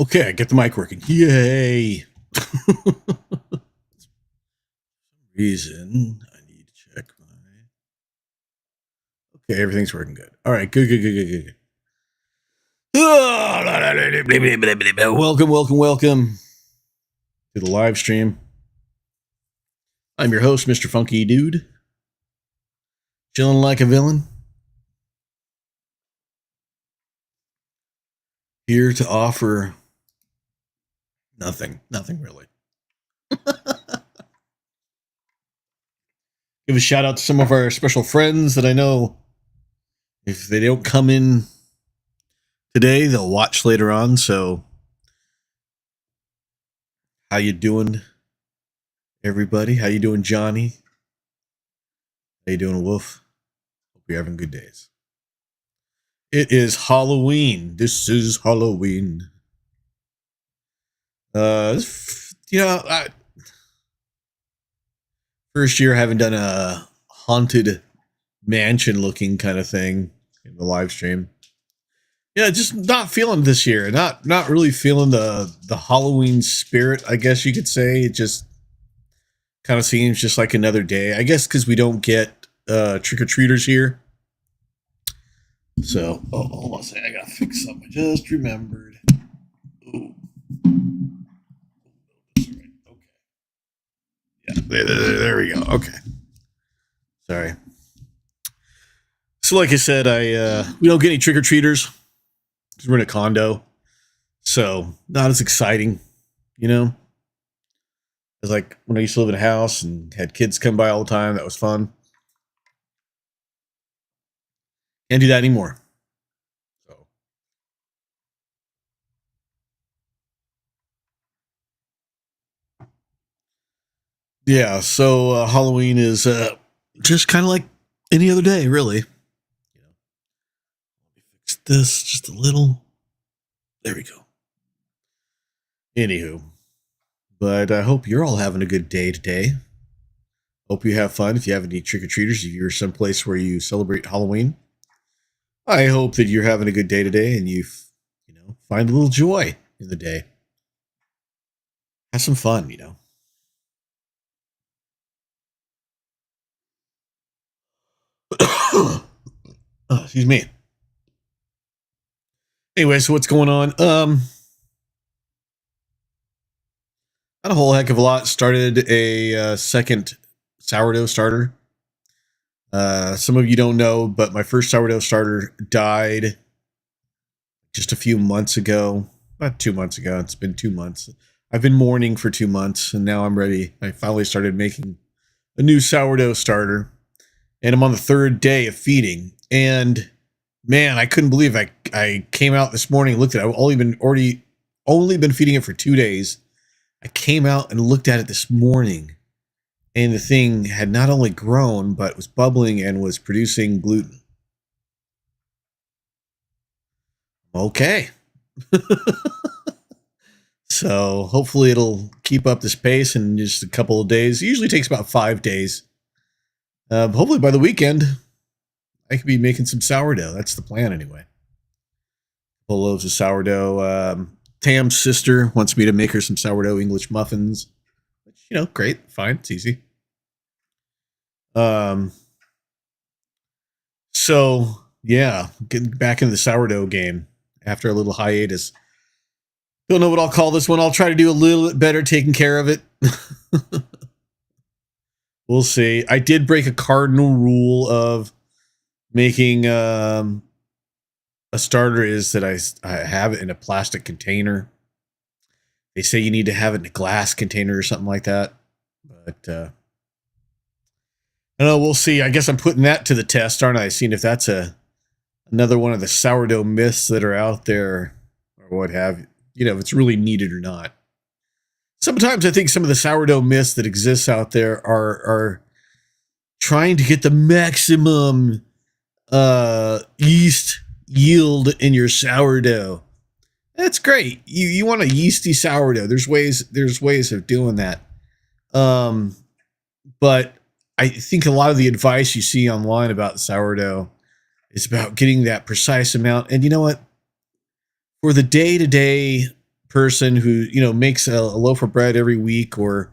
Okay, I get the mic working. Yay! Reason I need to check my. Okay, everything's working good. All right, good. Welcome to the live stream. I'm your host, Mr. Funky Dude. Chilling like a villain. Here to offer nothing really. Give a shout out to some of our special friends that I know if they don't come in today, they'll watch later on. So how you doing, everybody? How you doing, Johnny? How you doing, Wolf? Hope you're having good days. It is Halloween. This is Halloween. First year I haven't done a haunted mansion looking kind of thing in the live stream. Yeah, just not feeling this year. Not really feeling the Halloween spirit, I guess you could say. It just kind of seems just like another day. I guess because we don't get trick-or-treaters here. So, hold on a second. I gotta fix something. I just remembered. Ooh. Okay. Yeah, there we go. Okay. Sorry. So, like I said, we don't get any trick-or-treaters because we're in a condo. So, not as exciting, you know? It's like when I used to live in a house and had kids come by all the time. That was fun. Can't do that anymore. So, yeah. So Halloween is just kind of like any other day, really. You know, fix this just a little. There we go. Anywho, but I hope you're all having a good day today. Hope you have fun. If you have any trick-or-treaters, if you're someplace where you celebrate Halloween, I hope that you're having a good day today and you find a little joy in the day. Have some fun, Excuse me. Anyway, so what's going on? Not a whole heck of a lot. Started a second sourdough starter. Some of you don't know, but my first sourdough starter died just a few months ago. Not 2 months ago. It's been 2 months. I've been mourning for 2 months, and now I'm ready. I finally started making a new sourdough starter, and I'm on the third day of feeding. And man, I couldn't believe I came out this morning and looked at it. I've only been feeding it for 2 days. I came out and looked at it this morning, and the thing had not only grown, but was bubbling and was producing gluten. Okay. So hopefully it'll keep up this pace in just a couple of days. It usually takes about 5 days. Hopefully by the weekend, I could be making some sourdough. That's the plan anyway. Couple loaves of sourdough. Tam's sister wants me to make her some sourdough English muffins. Which, great, fine, it's easy. So yeah, getting back into the sourdough game after a little hiatus. Don't know what I'll call this one. I'll try to do a little bit better taking care of it. We'll see. I did break a cardinal rule of making a starter is that I have it in a plastic container. They say you need to have it in a glass container or something like that. But I don't know. We'll see. I guess I'm putting that to the test, aren't I? Seeing if that's another one of the sourdough myths that are out there or what have you. If it's really needed or not. Sometimes I think some of the sourdough myths that exist out there are trying to get the maximum yeast yield in your sourdough. That's great. You want a yeasty sourdough. There's ways of doing that. But I think a lot of the advice you see online about sourdough is about getting that precise amount. And you know what? For the day-to-day person who, makes a loaf of bread every week or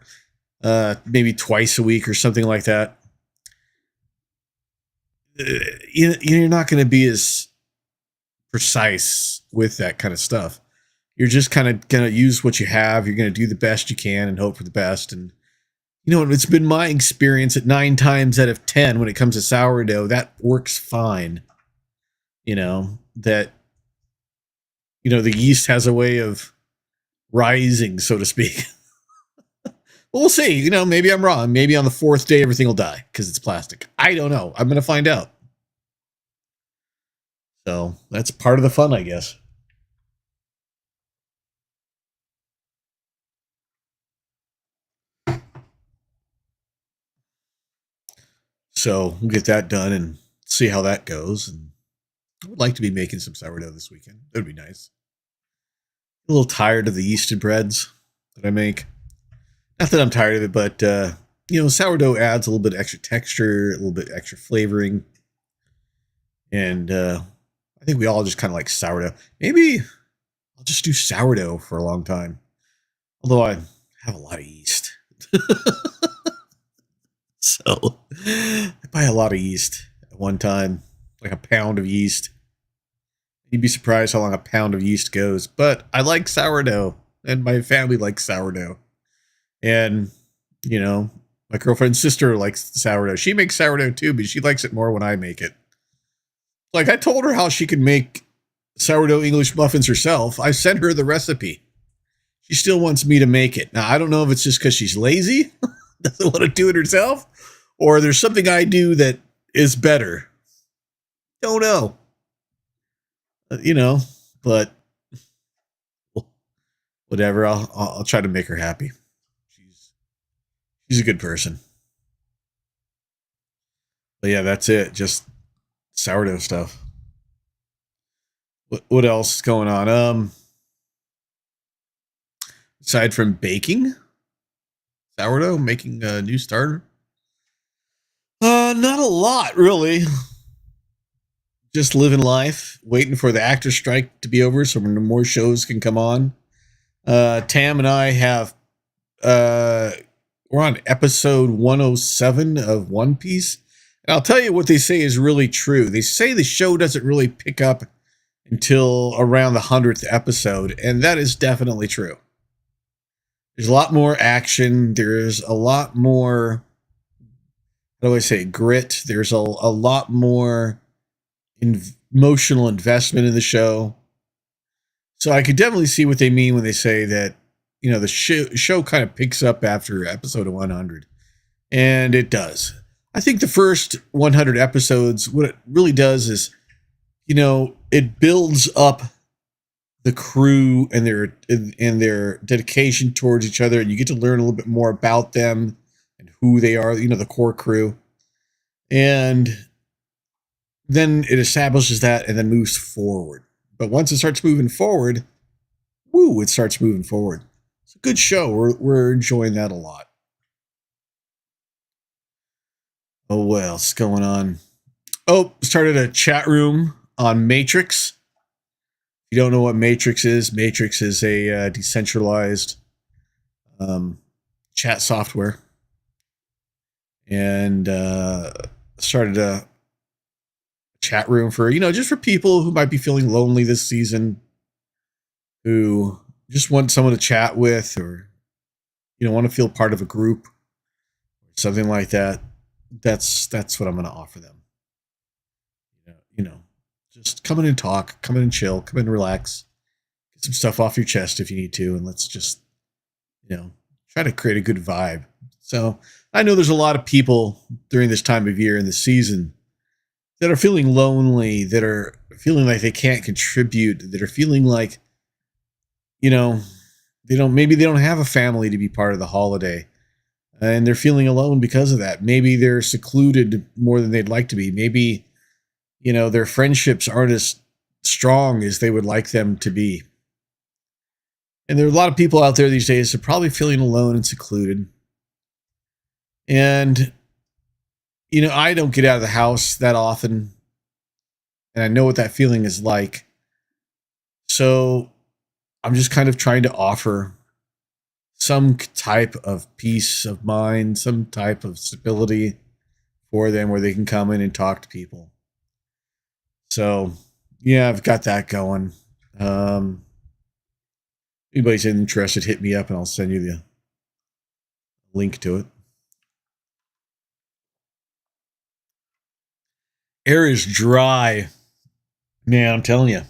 maybe twice a week or something like that, you're not going to be as precise with that kind of stuff. You're just kind of going to use what you have. You're going to do the best you can and hope for the best. And, it's been my experience at 9 times out of 10 when it comes to sourdough, that works fine. That, the yeast has a way of rising, so to speak. Well, we'll see. Maybe I'm wrong. Maybe on the 4th day, everything will die because it's plastic. I don't know. I'm going to find out. So that's part of the fun, I guess. So we'll get that done and see how that goes. And I would like to be making some sourdough this weekend. That would be nice. A little tired of the yeasted breads that I make. Not that I'm tired of it, but, sourdough adds a little bit extra texture, a little bit extra flavoring. And I think we all just kind of like sourdough. Maybe I'll just do sourdough for a long time. Although I have a lot of yeast. So I buy a lot of yeast at one time, like a pound of yeast. You'd be surprised how long a pound of yeast goes. But I like sourdough, and my family likes sourdough. And, my girlfriend's sister likes sourdough. She makes sourdough too, but she likes it more when I make it. Like, I told her how she could make sourdough English muffins herself. I sent her the recipe. She still wants me to make it. Now, I don't know if it's just because she's lazy, doesn't want to do it herself, or there's something I do that is better. Don't know. But whatever. I'll try to make her happy. She's a good person. But yeah, that's it. Just sourdough stuff. What else is going on? Aside from baking sourdough, making a new starter. Not a lot, really. Just living life, waiting for the actor strike to be over so more shows can come on. Tam and I have we're on episode 107 of One Piece. And I'll tell you what they say is really true. They say the show doesn't really pick up until around the 100th episode, and that is definitely true. There's a lot more action. There's a lot more, how do I say, grit. There's a lot more emotional investment in the show. So I could definitely see what they mean when they say that, the show kind of picks up after episode 100. And it does. I think the first 100 episodes, what it really does is, it builds up the crew and their dedication towards each other. And you get to learn a little bit more about them and who they are, the core crew. And then it establishes that and then moves forward. But once it starts moving forward, it starts moving forward. It's a good show. We're enjoying that a lot. Oh, what else is going on? Oh, started a chat room on Matrix. If you don't know what Matrix is a decentralized chat software. And started a chat room for, just for people who might be feeling lonely this season, who just want someone to chat with, or, want to feel part of a group, or something like that. That's what I'm going to offer them. Just come in and talk, come in and chill, come in and relax, get some stuff off your chest if you need to, and let's just, try to create a good vibe. So I know there's a lot of people during this time of year in the season that are feeling lonely, that are feeling like they can't contribute, that are feeling like, they don't have a family to be part of the holiday. And they're feeling alone because of that. Maybe they're secluded more than they'd like to be. Maybe, their friendships aren't as strong as they would like them to be. And there are a lot of people out there these days that are probably feeling alone and secluded. And, I don't get out of the house that often. And I know what that feeling is like. So I'm just kind of trying to offer some type of peace of mind, some type of stability for them where they can come in and talk to people. So, yeah, I've got that going. Anybody's interested, hit me up and I'll send you the link to it. Air is dry. Man, I'm telling you.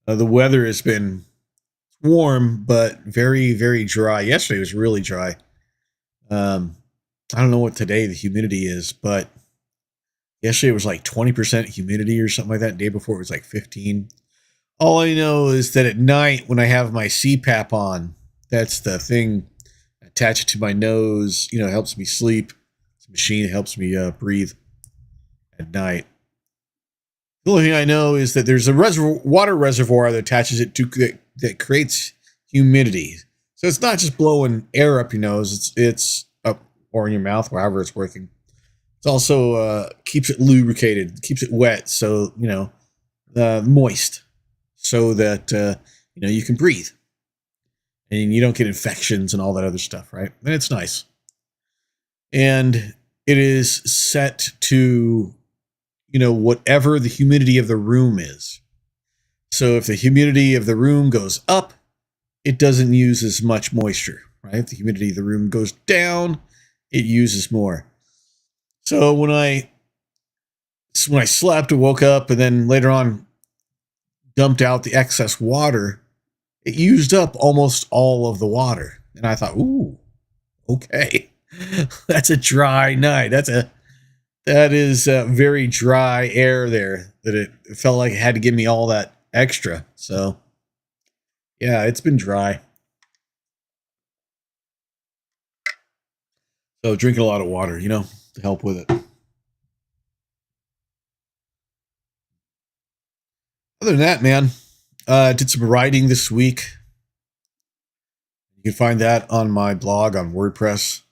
The weather has been warm, but very, very dry. Yesterday was really dry. I don't know what today the humidity is, but yesterday was like 20% humidity or something like that. The day before it was like 15. All I know is that at night when I have my CPAP on, that's the thing attached to my nose, helps me sleep. It's a machine that helps me breathe at night. The only thing I know is that there's a water reservoir that attaches it to that creates humidity. So it's not just blowing air up your nose, it's up or in your mouth, wherever it's working. It's also keeps it lubricated, keeps it wet, so moist, so that you can breathe and you don't get infections and all that other stuff, right? And it's nice. And it is set to whatever the humidity of the room is. So if the humidity of the room goes up, it doesn't use as much moisture, right? If the humidity of the room goes down, it uses more. So when I slept and woke up and then later on dumped out the excess water, it used up almost all of the water. And I thought, ooh, okay, that's a dry night. That is very dry air there, that it felt like it had to give me all that extra. So, yeah, it's been dry. So drinking a lot of water, to help with it. Other than that, man, did some writing this week. You can find that on my blog on WordPress.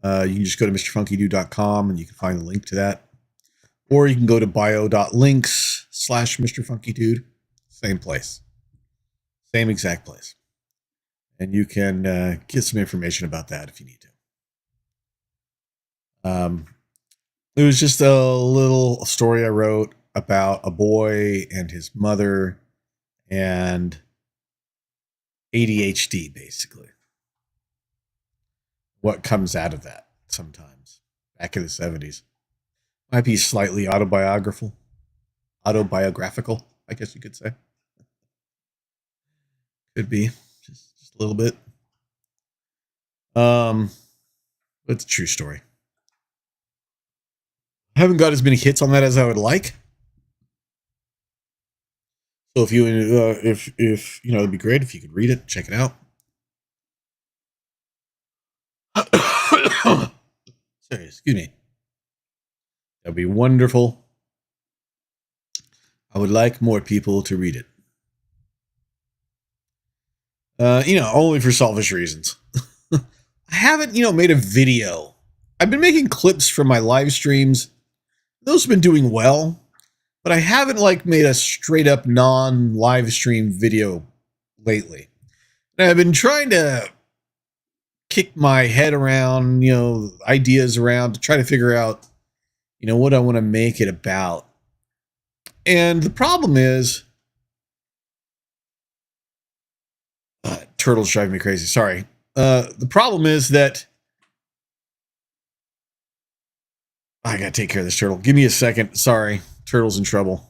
You can just go to mrfunkydude.com and you can find the link to that. Or you can go to bio.links/mrfunkydude. Same place. Same exact place. And you can get some information about that if you need to. It was just a little story I wrote about a boy and his mother and ADHD, basically. What comes out of that sometimes back in the 70s. Might be slightly autobiographical, I guess you could say. Could be just a little bit. But it's a true story. I haven't got as many hits on that as I would like. So if it'd be great if you could read it, check it out. Sorry, excuse me. That'd be wonderful. I would like more people to read it. Only for selfish reasons. I haven't, made a video. I've been making clips from my live streams. Those have been doing well, but I haven't made a straight up non-live stream video lately. And I've been trying to kick my head around, ideas around to try to figure out, what I want to make it about. And the problem is, turtles drive me crazy. Sorry. The problem is that I gotta take care of this turtle. Give me a second. Sorry. Turtle's in trouble.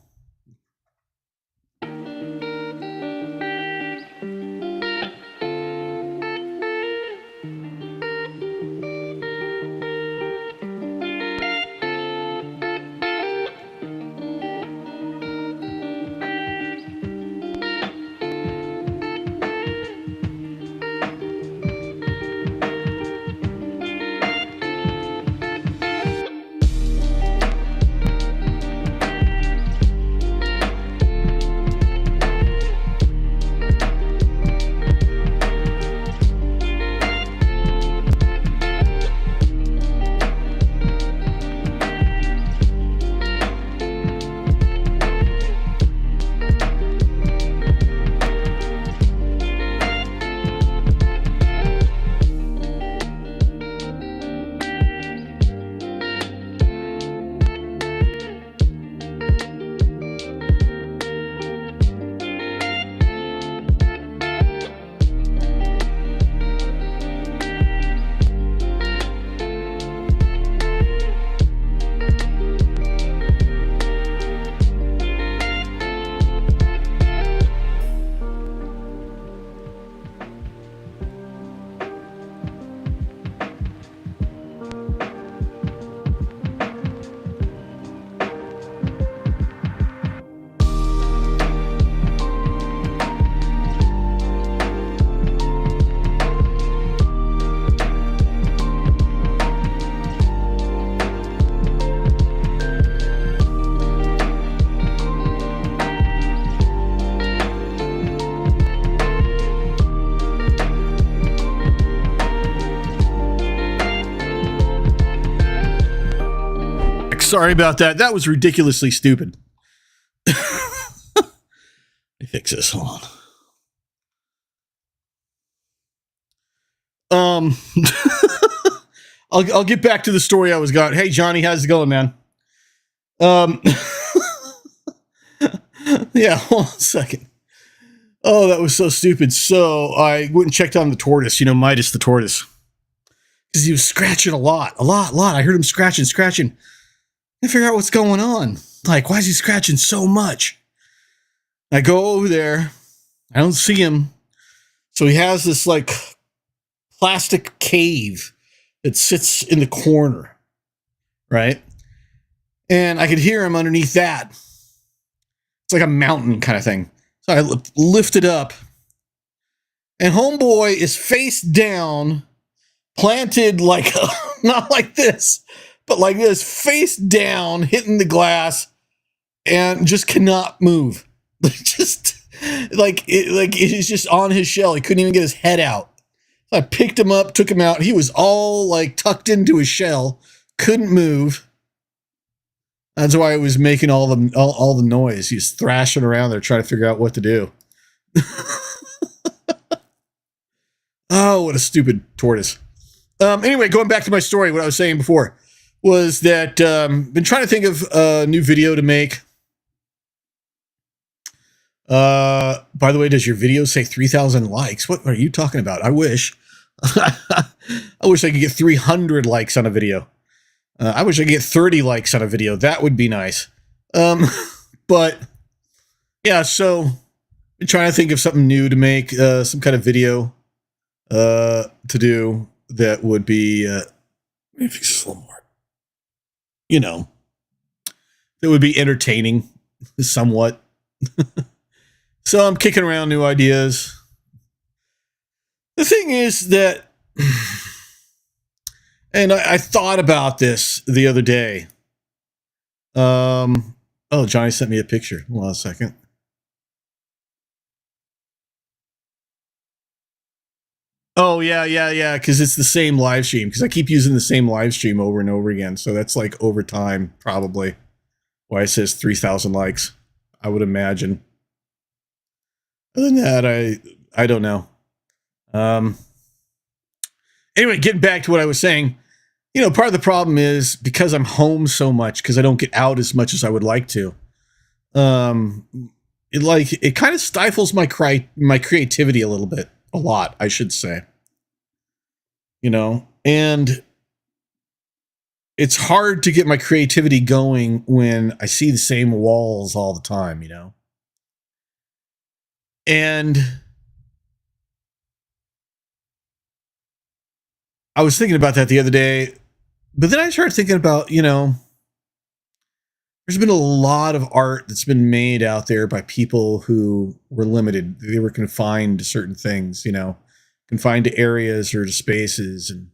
Sorry about that. That was ridiculously stupid. Let me fix this. Hold on. I'll get back to the story I was got. Hey, Johnny, how's it going, man? Yeah, hold on a second. Oh, that was so stupid. So I went and checked on the tortoise, Midas the tortoise. Because he was scratching a lot. I heard him scratching. I figure out what's going on. Like, why is he scratching so much? I go over there. I don't see him. So he has this, like, plastic cave that sits in the corner, right? And I could hear him underneath that. It's like a mountain kind of thing. So I lift it up. And homeboy is face down, planted like, not like this, but like this, face down, hitting the glass, and just cannot move. Just like he's just on his shell. He couldn't even get his head out. So I picked him up, took him out. He was all like tucked into his shell, couldn't move. That's why it was making all the noise. He was thrashing around there trying to figure out what to do. Oh, what a stupid tortoise. Anyway, going back to my story, what I was saying before was that been trying to think of a new video to make. By the way, does your video say 3,000 likes? What are you talking about? I wish. I wish I could get 300 likes on a video. I wish I could get 30 likes on a video. That would be nice. But yeah, so I'm trying to think of something new to make, some kind of video to do that would be maybe fix this a little more. That would be entertaining somewhat. So I'm kicking around new ideas. The thing is that, and I thought about this the other day. Oh, Johnny sent me a picture. Hold on a second. Oh, yeah, because it's the same live stream, because I keep using the same live stream over and over again, so that's like over time, probably, why it says 3,000 likes, I would imagine. Other than that, I don't know. Anyway, getting back to what I was saying, part of the problem is because I'm home so much, because I don't get out as much as I would like to. It kind of stifles my creativity a little bit, a lot, I should say. And it's hard to get my creativity going when I see the same walls all the time, And I was thinking about that the other day, but then I started thinking about, there's been a lot of art that's been made out there by people who were limited. They were confined to certain things, confined to areas or to spaces and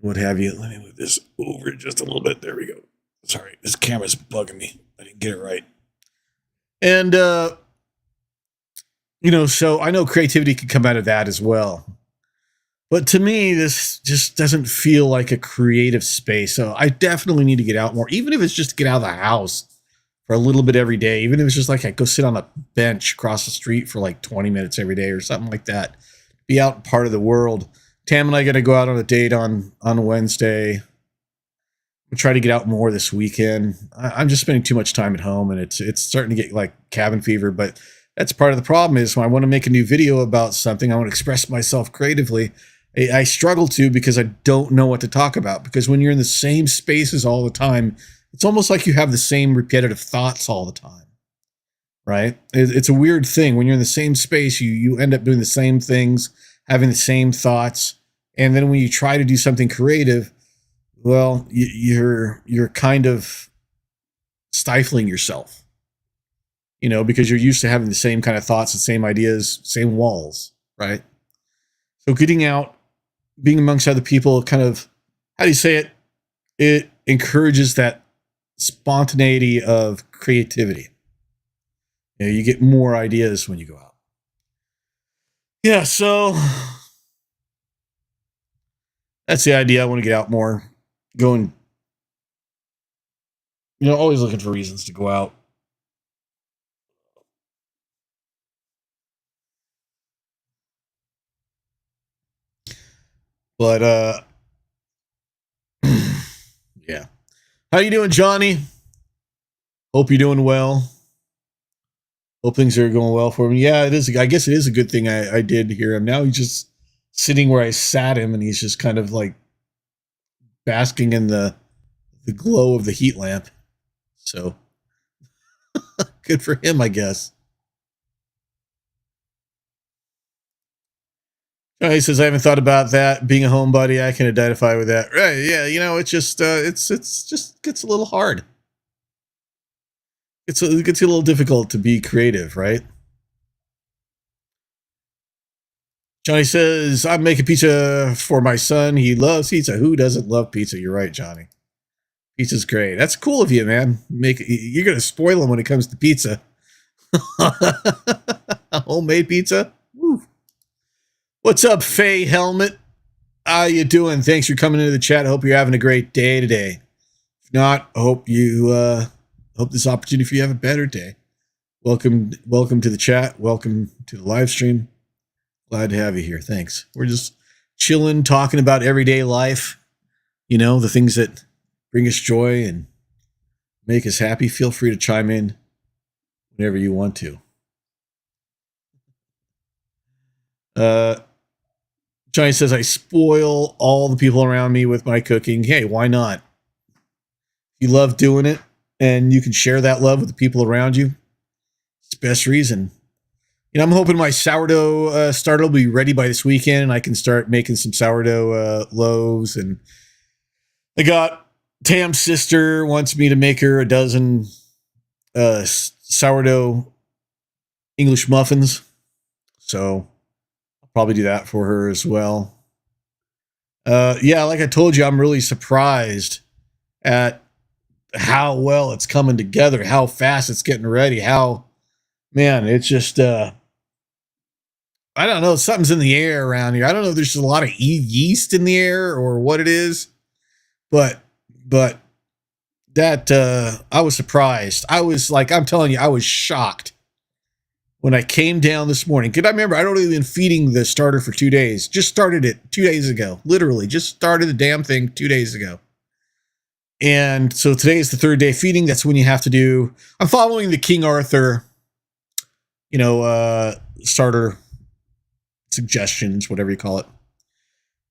what have you. Let me move this over just a little bit. There we go. Sorry, this camera's bugging me. I didn't get it right. And, so I know creativity can come out of that as well. But to me, this just doesn't feel like a creative space. So I definitely need to get out more, even if it's just to get out of the house for a little bit every day. Even if it's just like I go sit on a bench across the street for like 20 minutes every day or something like that. Be out part of the world. Tam and I got to go out on a date on Wednesday. We'll try to get out more this weekend. I'm just spending too much time at home, and it's starting to get like cabin fever. But that's part of the problem is when I want to make a new video about something, I want to express myself creatively. I struggle to because I don't know what to talk about. Because when you're in the same spaces all the time, it's almost like you have the same repetitive thoughts all the time, right? It's a weird thing. When you're in the same space, you end up doing the same things, having the same thoughts. And then when you try to do something creative, well, you're kind of stifling yourself, because you're used to having the same kind of thoughts, the same ideas, same walls, right? So getting out, being amongst other people, kind of, how do you say it? It encourages that spontaneity of creativity. You get more ideas when you go out. Yeah, so that's the idea. I want to get out more, go and always looking for reasons to go out. But yeah. How you doing, Johnny? Hope you're doing well. Hope things are going well for him. Yeah, it is. I guess it is a good thing I did hear him. Now he's just sitting where I sat him, and he's just kind of like basking in the glow of the heat lamp. So good for him, I guess. He says, I haven't thought about that. Being a homebody, I can identify with that. Right, yeah, it's just it's just gets a little hard. It gets a little difficult to be creative, right? Johnny says, I'm making pizza for my son. He loves pizza. Who doesn't love pizza? You're right, Johnny. Pizza's great. That's cool of you, man. You're going to spoil him when it comes to pizza. Homemade pizza? Woo. What's up, Faye Helmet? How you doing? Thanks for coming into the chat. I hope you're having a great day today. If not, I hope this opportunity for you have a better day. Welcome to the chat. Welcome to the live stream. Glad to have you here. Thanks. We're just chilling, talking about everyday life. The things that bring us joy and make us happy. Feel free to chime in whenever you want to. Johnny says, I spoil all the people around me with my cooking. Hey, why not? You love doing it and you can share that love with the people around you. It's the best reason. I'm hoping my sourdough starter will be ready by this weekend and I can start making some sourdough loaves. And I got Tam's sister wants me to make her a dozen sourdough English muffins. So I'll probably do that for her as well. Yeah, like I told you, I'm really surprised at how well it's coming together, how fast it's getting ready, it's just, I don't know, something's in the air around here. I don't know if there's just a lot of yeast in the air or what it is, but that, I was surprised. I was like, I'm telling you, I was shocked when I came down this morning. Because I remember I'd only been feeding the starter for 2 days. Just started it 2 days ago. Literally, just started the damn thing 2 days ago. And so today is the third day feeding. That's when you have to do. I'm following the King Arthur, starter suggestions, whatever you call it.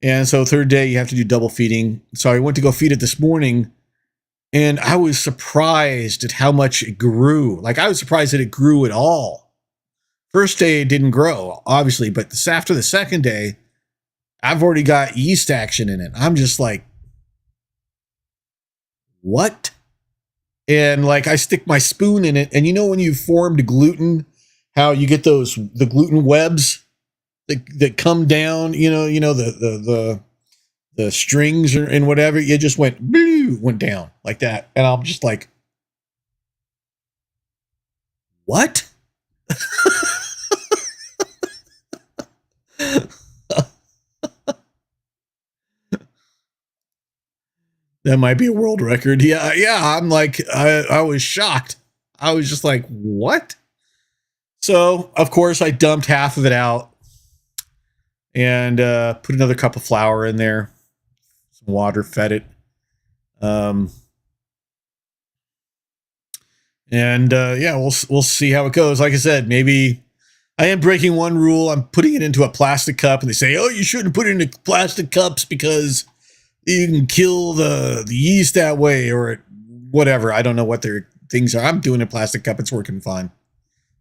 And so third day, you have to do double feeding. So I went to go feed it this morning, and I was surprised at how much it grew. Like, I was surprised that it grew at all. First day, it didn't grow, obviously, but after the second day, I've already got yeast action in it. I'm just like, what? And like, I stick my spoon in it, and when you formed gluten, how you get the gluten webs that come down, the strings and whatever, it just went down like that. And I'm just like, what? That might be a world record. Yeah. I'm like, I was shocked. I was just like, what? So, of course, I dumped half of it out and put another cup of flour in there, some water, fed it. We'll see how it goes. Like I said, maybe I am breaking one rule. I'm putting it into a plastic cup, and they say, oh, you shouldn't put it into plastic cups because you can kill the yeast that way or whatever. I don't know what their things are. I'm doing a plastic cup. It's working fine.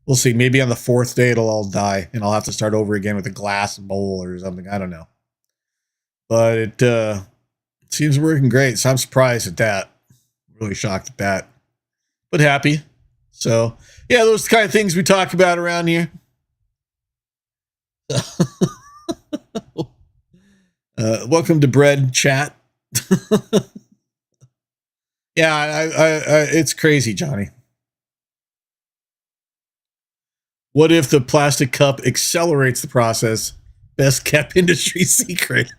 We'll see. Maybe on the fourth day, it'll all die, and I'll have to start over again with a glass bowl or something. I don't know. But it seems working great, so I'm surprised at that. Really shocked at that. But happy. So, yeah, those are the kind of things we talk about around here. Welcome to Bread Chat. Yeah, I it's crazy, Johnny. What if the plastic cup accelerates the process? Best kept industry secret.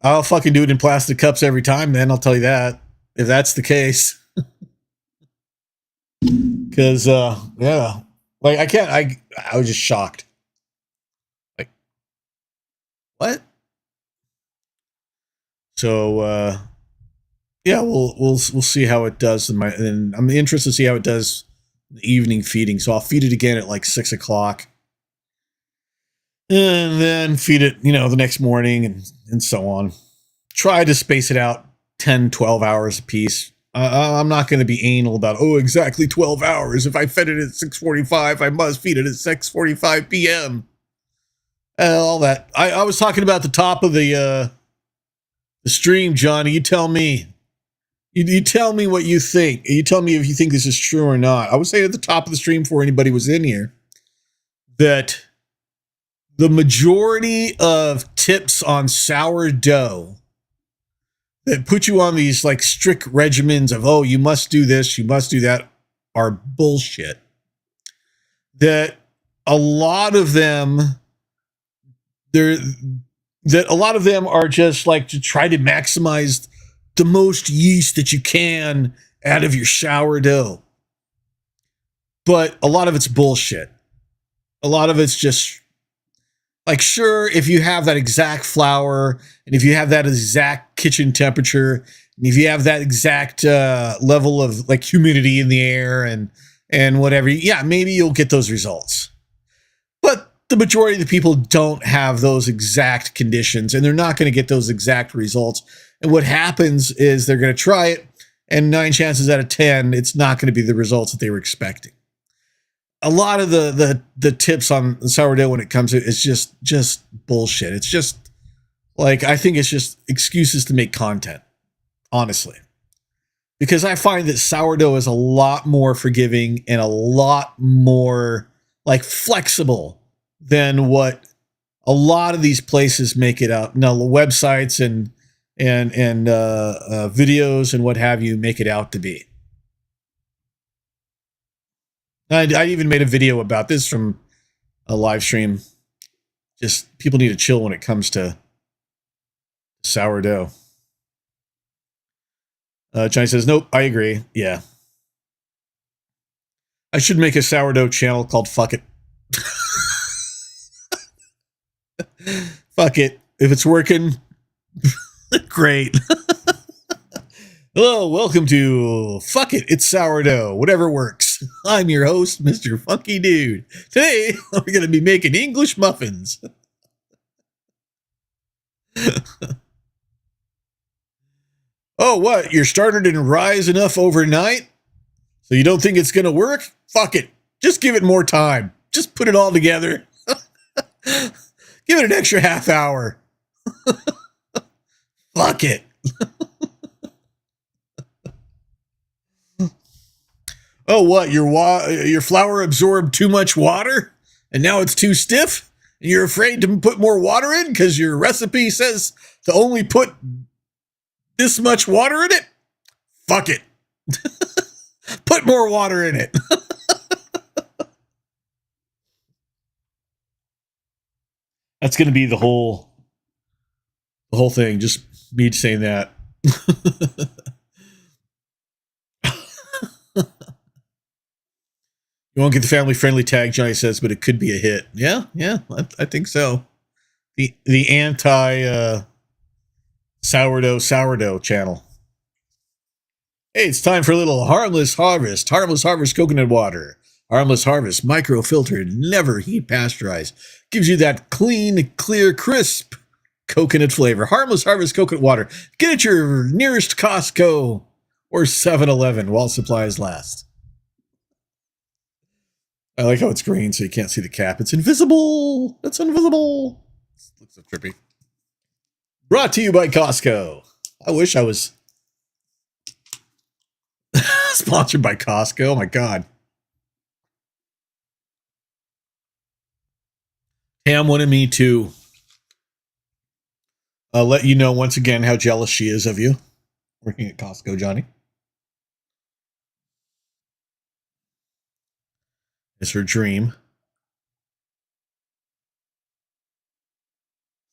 I'll fucking do it in plastic cups every time, then, I'll tell you that. if that's the case. Because yeah, like I was just shocked. Like, what? So yeah, we'll see how it does and I'm interested to see how it does in the evening feeding. So I'll feed it again at like 6 o'clock. And then feed it, the next morning and so on. Try to space it out 10, 12 hours a piece. I'm not going to be anal about, exactly 12 hours. If I fed it at 6:45, I must feed it at 6:45 p.m. All that. I was talking about the top of the stream, Johnny. You tell me. You tell me what you think. You tell me if you think this is true or not. I was saying at the top of the stream before anybody was in here that the majority of tips on sourdough that put you on these like strict regimens of, you must do this, you must do that, are bullshit. That a lot of them, are just like to try to maximize the most yeast that you can out of your sourdough. But a lot of it's bullshit. A lot of it's just like, sure, if you have that exact flour and if you have that exact kitchen temperature and if you have that exact level of like humidity in the air and whatever, yeah, maybe you'll get those results. But the majority of the people don't have those exact conditions and they're not going to get those exact results. And what happens is they're going to try it, and 9 chances out of 10, it's not going to be the results that they were expecting. A lot of the tips on sourdough when it comes to it's just bullshit. It's just like, I think it's just excuses to make content, honestly. Because I find that sourdough is a lot more forgiving and a lot more like flexible than what a lot of these places make it out. Now, the websites and videos and what have you make it out to be. I even made a video about this from a live stream. Just people need to chill when it comes to sourdough. Johnny says, nope, I agree. Yeah. I should make a sourdough channel called Fuck It. Fuck it. If it's working, great. Hello, welcome to Fuck It, It's Sourdough, whatever works. I'm your host, Mr. Funky Dude. Today, we're going to be making English muffins. Oh, what? Your starter didn't rise enough overnight? So you don't think it's going to work? Fuck it. Just give it more time. Just put it all together. Give it an extra half hour. Fuck it. Oh, what? Your flour absorbed too much water and now it's too stiff? And you're afraid to put more water in because your recipe says to only put this much water in it? Fuck it. Put more water in it. That's going to be the whole thing. Just me saying that. You won't get the family-friendly tag, Johnny says, but it could be a hit. Yeah, I think so. The anti sourdough channel. Hey, it's time for a little Harmless Harvest. Harmless Harvest coconut water. Harmless Harvest, micro-filtered, never heat pasteurized. Gives you that clean, clear, crisp coconut flavor. Harmless Harvest coconut water. Get it at your nearest Costco or 7-Eleven while supplies last. I like how it's green so you can't see the cap. It's invisible. It's invisible. It looks so trippy. Brought to you by Costco. I wish I was sponsored by Costco. Oh my God. Tam wanted me to let you know once again how jealous she is of you working at Costco, Johnny. It's her dream.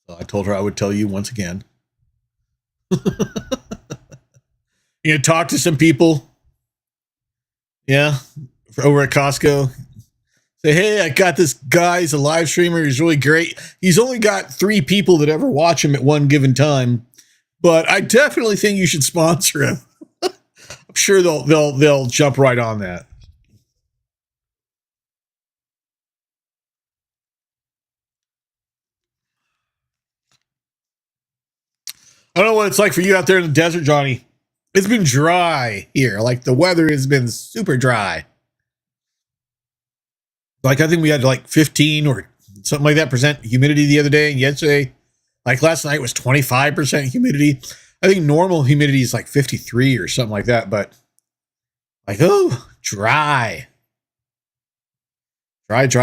So I told her I would tell you once again. You know, talk to some people. Yeah, over at Costco. Say, hey, I got this guy. He's a live streamer. He's really great. He's only got 3 people that ever watch him at one given time, but I definitely think you should sponsor him. I'm sure they'll jump right on that. I don't know what it's like for you out there in the desert, Johnny. It's been dry here. Like the weather has been super dry. Like I think we had like 15 or something like that percent humidity the other day, and yesterday, like last night was 25% humidity. I think normal humidity is like 53 or something like that, but like, oh, dry. Dry. So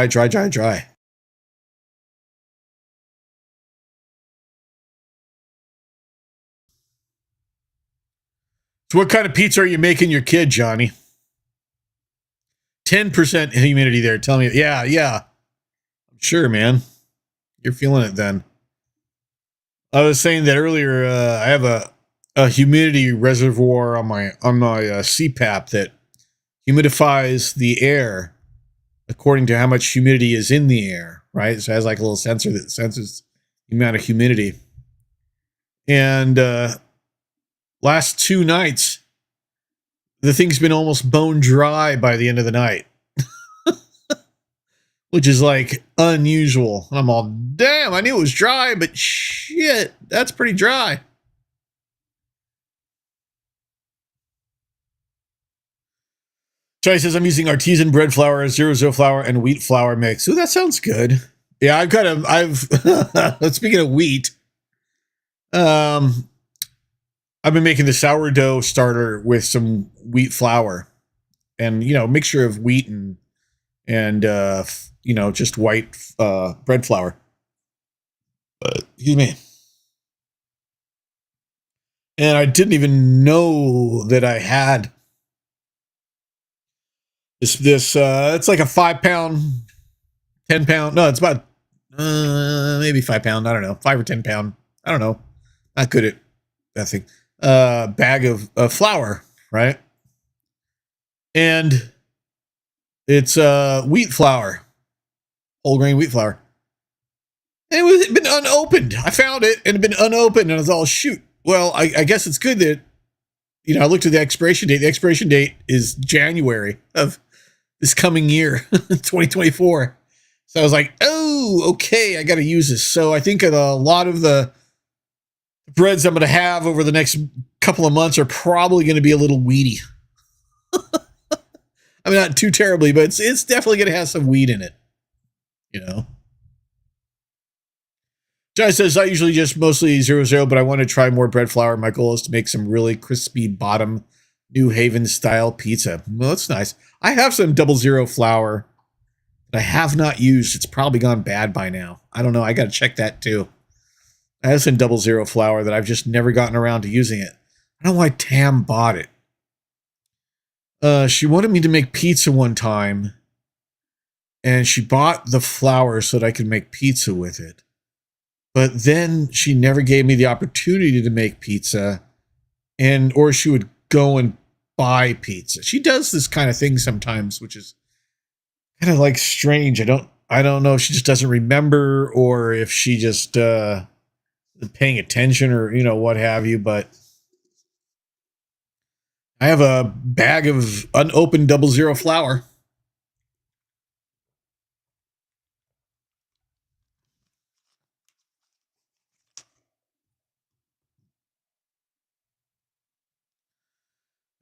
what kind of pizza are you making your kid, Johnny? 10% humidity there. Tell me. Yeah. Sure, man. You're feeling it then. I was saying that earlier. I have a humidity reservoir on my CPAP that humidifies the air according to how much humidity is in the air, right? So it has like a little sensor that senses the amount of humidity. And last 2 nights, the thing's been almost bone dry by the end of the night. Which is like unusual. I'm all, damn, I knew it was dry, but shit, that's pretty dry. Johnny says, I'm using artisan bread flour, 00 flour, and wheat flour mix. Ooh, that sounds good. Yeah, I've speaking of wheat, I've been making the sourdough starter with some wheat flour and, mixture of wheat and just white bread flour. Excuse me. And I didn't even know that I had this. It's like a 5 pound, 10 pound. No, it's about maybe 5 pound. I don't know, 5 or 10 pound. I don't know. Not good at that thing. Bag of flour, right? And it's wheat flour, whole grain wheat flour. And it had been unopened. I found it and it had been unopened, and I was all, shoot. Well, I guess it's good that, I looked at the expiration date. The expiration date is January of this coming year, 2024. So I was like, oh, okay, I got to use this. So I think a lot of the breads I'm going to have over the next couple of months are probably going to be a little weedy. I mean, not too terribly, but it's definitely going to have some wheat in it, Johnny says, I usually just mostly 00, but I want to try more bread flour. My goal is to make some really crispy bottom New Haven style pizza. Well, that's nice. I have some 00 flour that I have not used. It's probably gone bad by now. I don't know. I got to check that too. I have some 00 flour that I've just never gotten around to using it. I don't know why Tam bought it. She wanted me to make pizza one time, and she bought the flour so that I could make pizza with it. But then she never gave me the opportunity to make pizza, or she would go and buy pizza. She does this kind of thing sometimes, which is kind of like strange. I don't know if she just doesn't remember or if she just paying attention or what have you. But I have a bag of unopened 00 flour.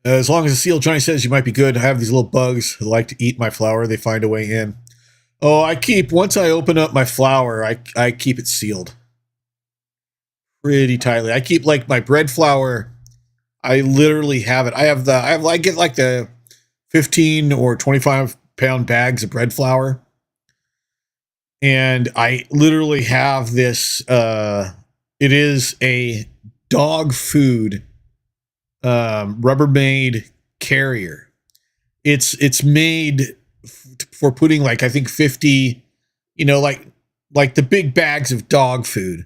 As long as the seal, Johnny says, you might be good. I have these little bugs who like to eat my flour. They find a way in. Oh, once I open up my flour, I keep it sealed pretty tightly. I keep like my bread flour. I literally have it. I get like the 15 or 25 pound bags of bread flour. And I literally have this, it is a dog food Rubbermaid carrier. It's made for putting like, I think 50, like the big bags of dog food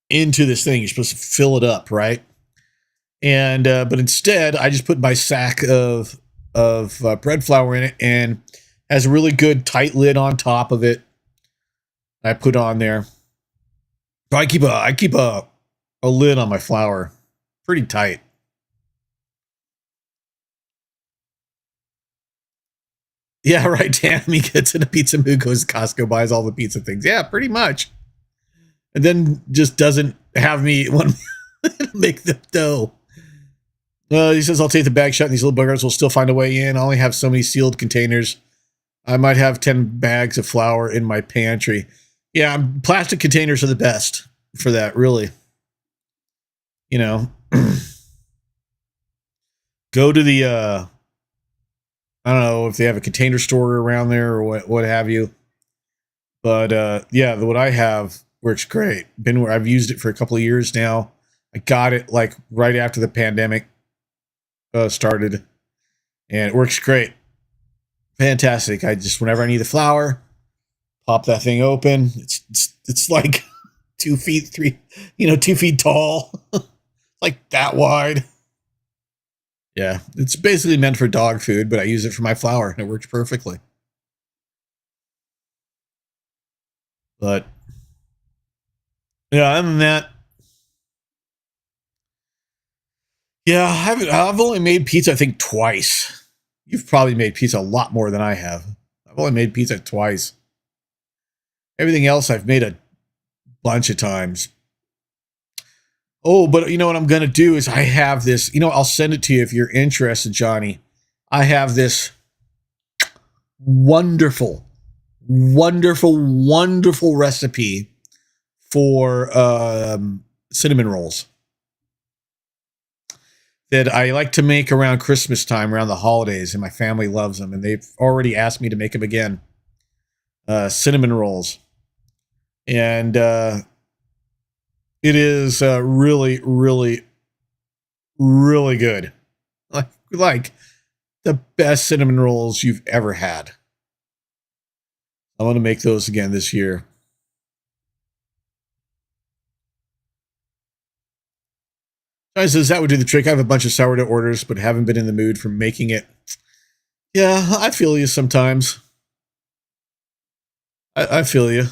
into this thing. You're supposed to fill it up, right? And but instead, I just put my sack of bread flour in it, and has a really good tight lid on top of it. I put on there. So I keep a lid on my flour, pretty tight. Yeah, right. Damn, he gets in a pizza mood, goes to Costco, buys all the pizza things. Yeah, pretty much. And then just doesn't have me want to make the dough. He says, I'll take the bag shut and these little buggers will still find a way in. I only have so many sealed containers. I might have 10 bags of flour in my pantry. Yeah, plastic containers are the best for that, really. You know, go to the, I don't know if they have a container store around there or what have you. But yeah, what I have works great. I've used it for a couple of years now. I got it like right after the pandemic started, and it works great. Fantastic. I just, whenever I need the flour, pop that thing open. It's like 2 feet, 2 feet tall, like that wide. Yeah, it's basically meant for dog food, but I use it for my flour, and it works perfectly. But yeah, other than that, yeah, I've only made pizza, I think, twice. You've probably made pizza a lot more than I have. I've only made pizza twice. Everything else I've made a bunch of times. Oh, but you know what I'm going to do is I have this, I'll send it to you if you're interested, Johnny. I have this wonderful, wonderful, wonderful recipe for cinnamon rolls that I like to make around Christmas time, around the holidays, and my family loves them, and they've already asked me to make them again. Cinnamon rolls. And it is really, really, really good. Like the best cinnamon rolls you've ever had. I want to make those again this year. I says that would do the trick. I have a bunch of sourdough orders, but haven't been in the mood for making it. Yeah, I feel you sometimes. I feel you.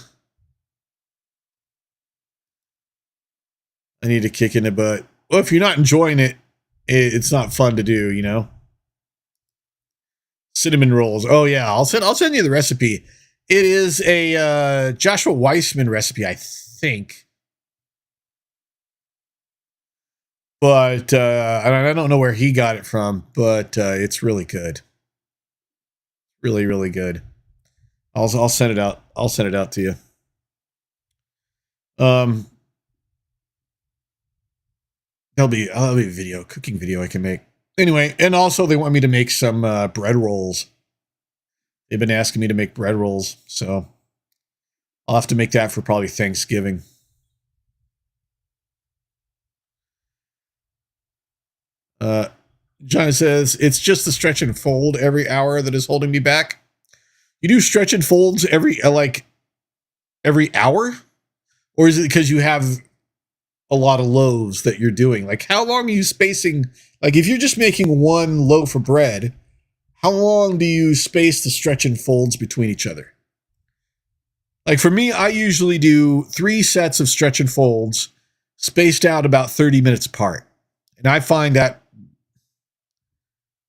I need to kick in the butt. Well, if you're not enjoying it, it's not fun to do, Cinnamon rolls. Oh yeah, I'll send you the recipe. It is a Joshua Weissman recipe, I think. But I don't know where he got it from, but it's really good. Really, really good. I'll send it out. I'll send it out to you. That'll be a video, cooking video I can make. Anyway, and also they want me to make some bread rolls. They've been asking me to make bread rolls, so I'll have to make that for probably Thanksgiving. John says, it's just the stretch and fold every hour that is holding me back. You do stretch and folds every hour? Or is it because you have a lot of loaves that you're doing? Like, how long are you spacing? Like, if you're just making one loaf of bread, how long do you space the stretch and folds between each other? Like, for me, I usually do 3 sets of stretch and folds spaced out about 30 minutes apart. And I find that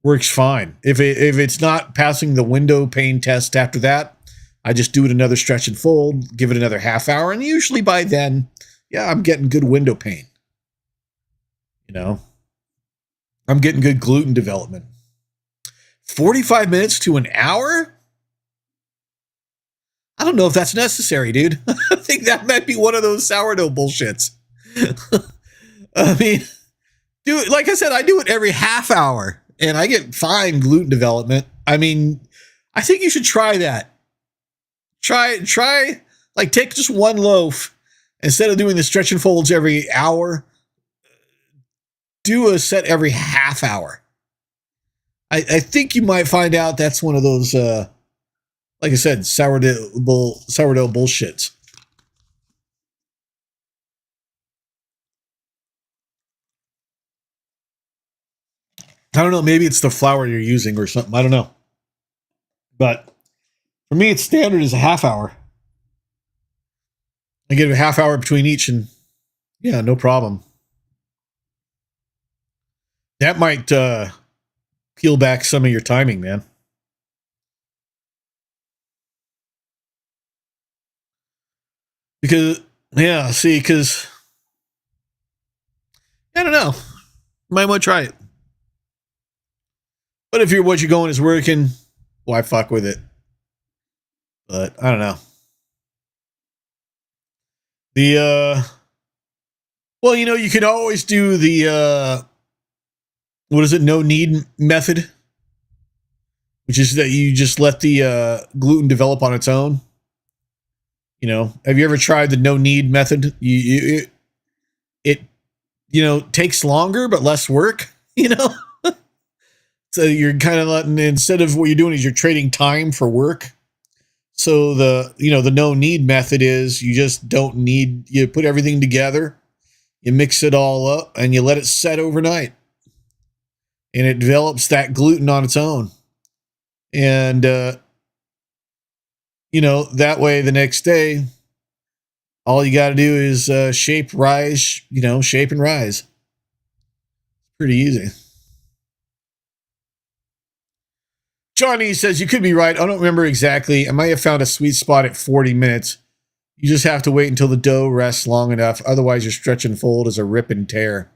works fine. If it's not passing the window pane test after that, I just do it another stretch and fold, give it another half hour, and usually by then, yeah, I'm getting good window pane. I'm getting good gluten development. 45 minutes to an hour? I don't know if that's necessary, dude. I think that might be one of those sourdough bullshits. I mean, like I said, I do it every half hour, and I get fine gluten development. I mean, I think you should try that. Try, like, take just one loaf. Instead of doing the stretch and folds every hour, do a set every half hour. I think you might find out that's one of those, like I said, sourdough bullshits. I don't know. Maybe it's the flour you're using or something. I don't know. But for me, it's standard is a half hour. I get a half hour between each, and yeah, no problem. That might peel back some of your timing, man. Because, yeah, see, because I don't know. Might want to try it. But if what you're going is working, why fuck with it? But I don't know. Well, you know, you can always do the what is it? No knead method, which is that you just let the gluten develop on its own. You know, have you ever tried the no knead method? It takes longer but less work. You know, so you're kind of letting, instead of what you're doing is you're trading time for work. So the no knead method is you just don't need, you put everything together, you mix it all up, and you let it set overnight, and it develops that gluten on its own, and that way the next day, all you got to do is shape and rise. Pretty easy. Johnny says, you could be right. I don't remember exactly. I might have found a sweet spot at 40 minutes. You just have to wait until the dough rests long enough. Otherwise, your stretch and fold is a rip and tear.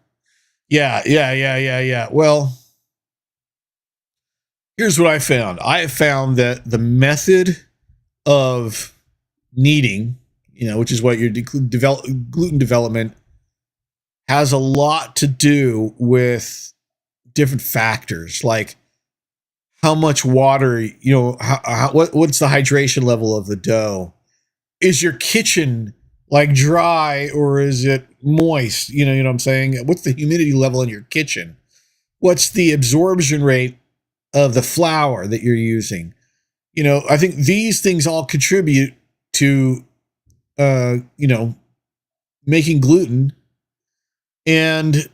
Yeah. Well, here's what I found. I have found that the method of kneading, which is what your gluten development, has a lot to do with different factors, like how much water, what's the hydration level of the dough? Is your kitchen like dry or is it moist? You know what I'm saying? What's the humidity level in your kitchen? What's the absorption rate of the flour that you're using? I think these things all contribute to, making gluten, and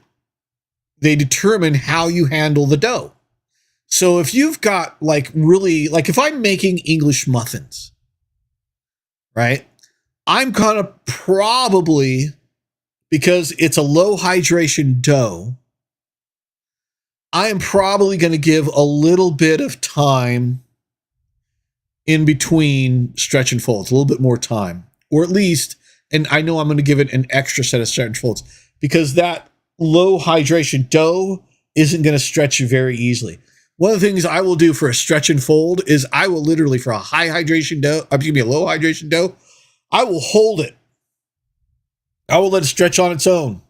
they determine how you handle the dough. So if you've got if I'm making English muffins, right? I'm gonna probably, because it's a low hydration dough, I am probably going to give a little bit of time in between stretch and folds, a little bit more time, or at least, and I know I'm going to give it an extra set of stretch and folds, because that low hydration dough isn't going to stretch very easily. One of the things I will do for a stretch and fold is I will literally, for a high hydration dough, a low hydration dough, I will hold it. I will let it stretch on its own.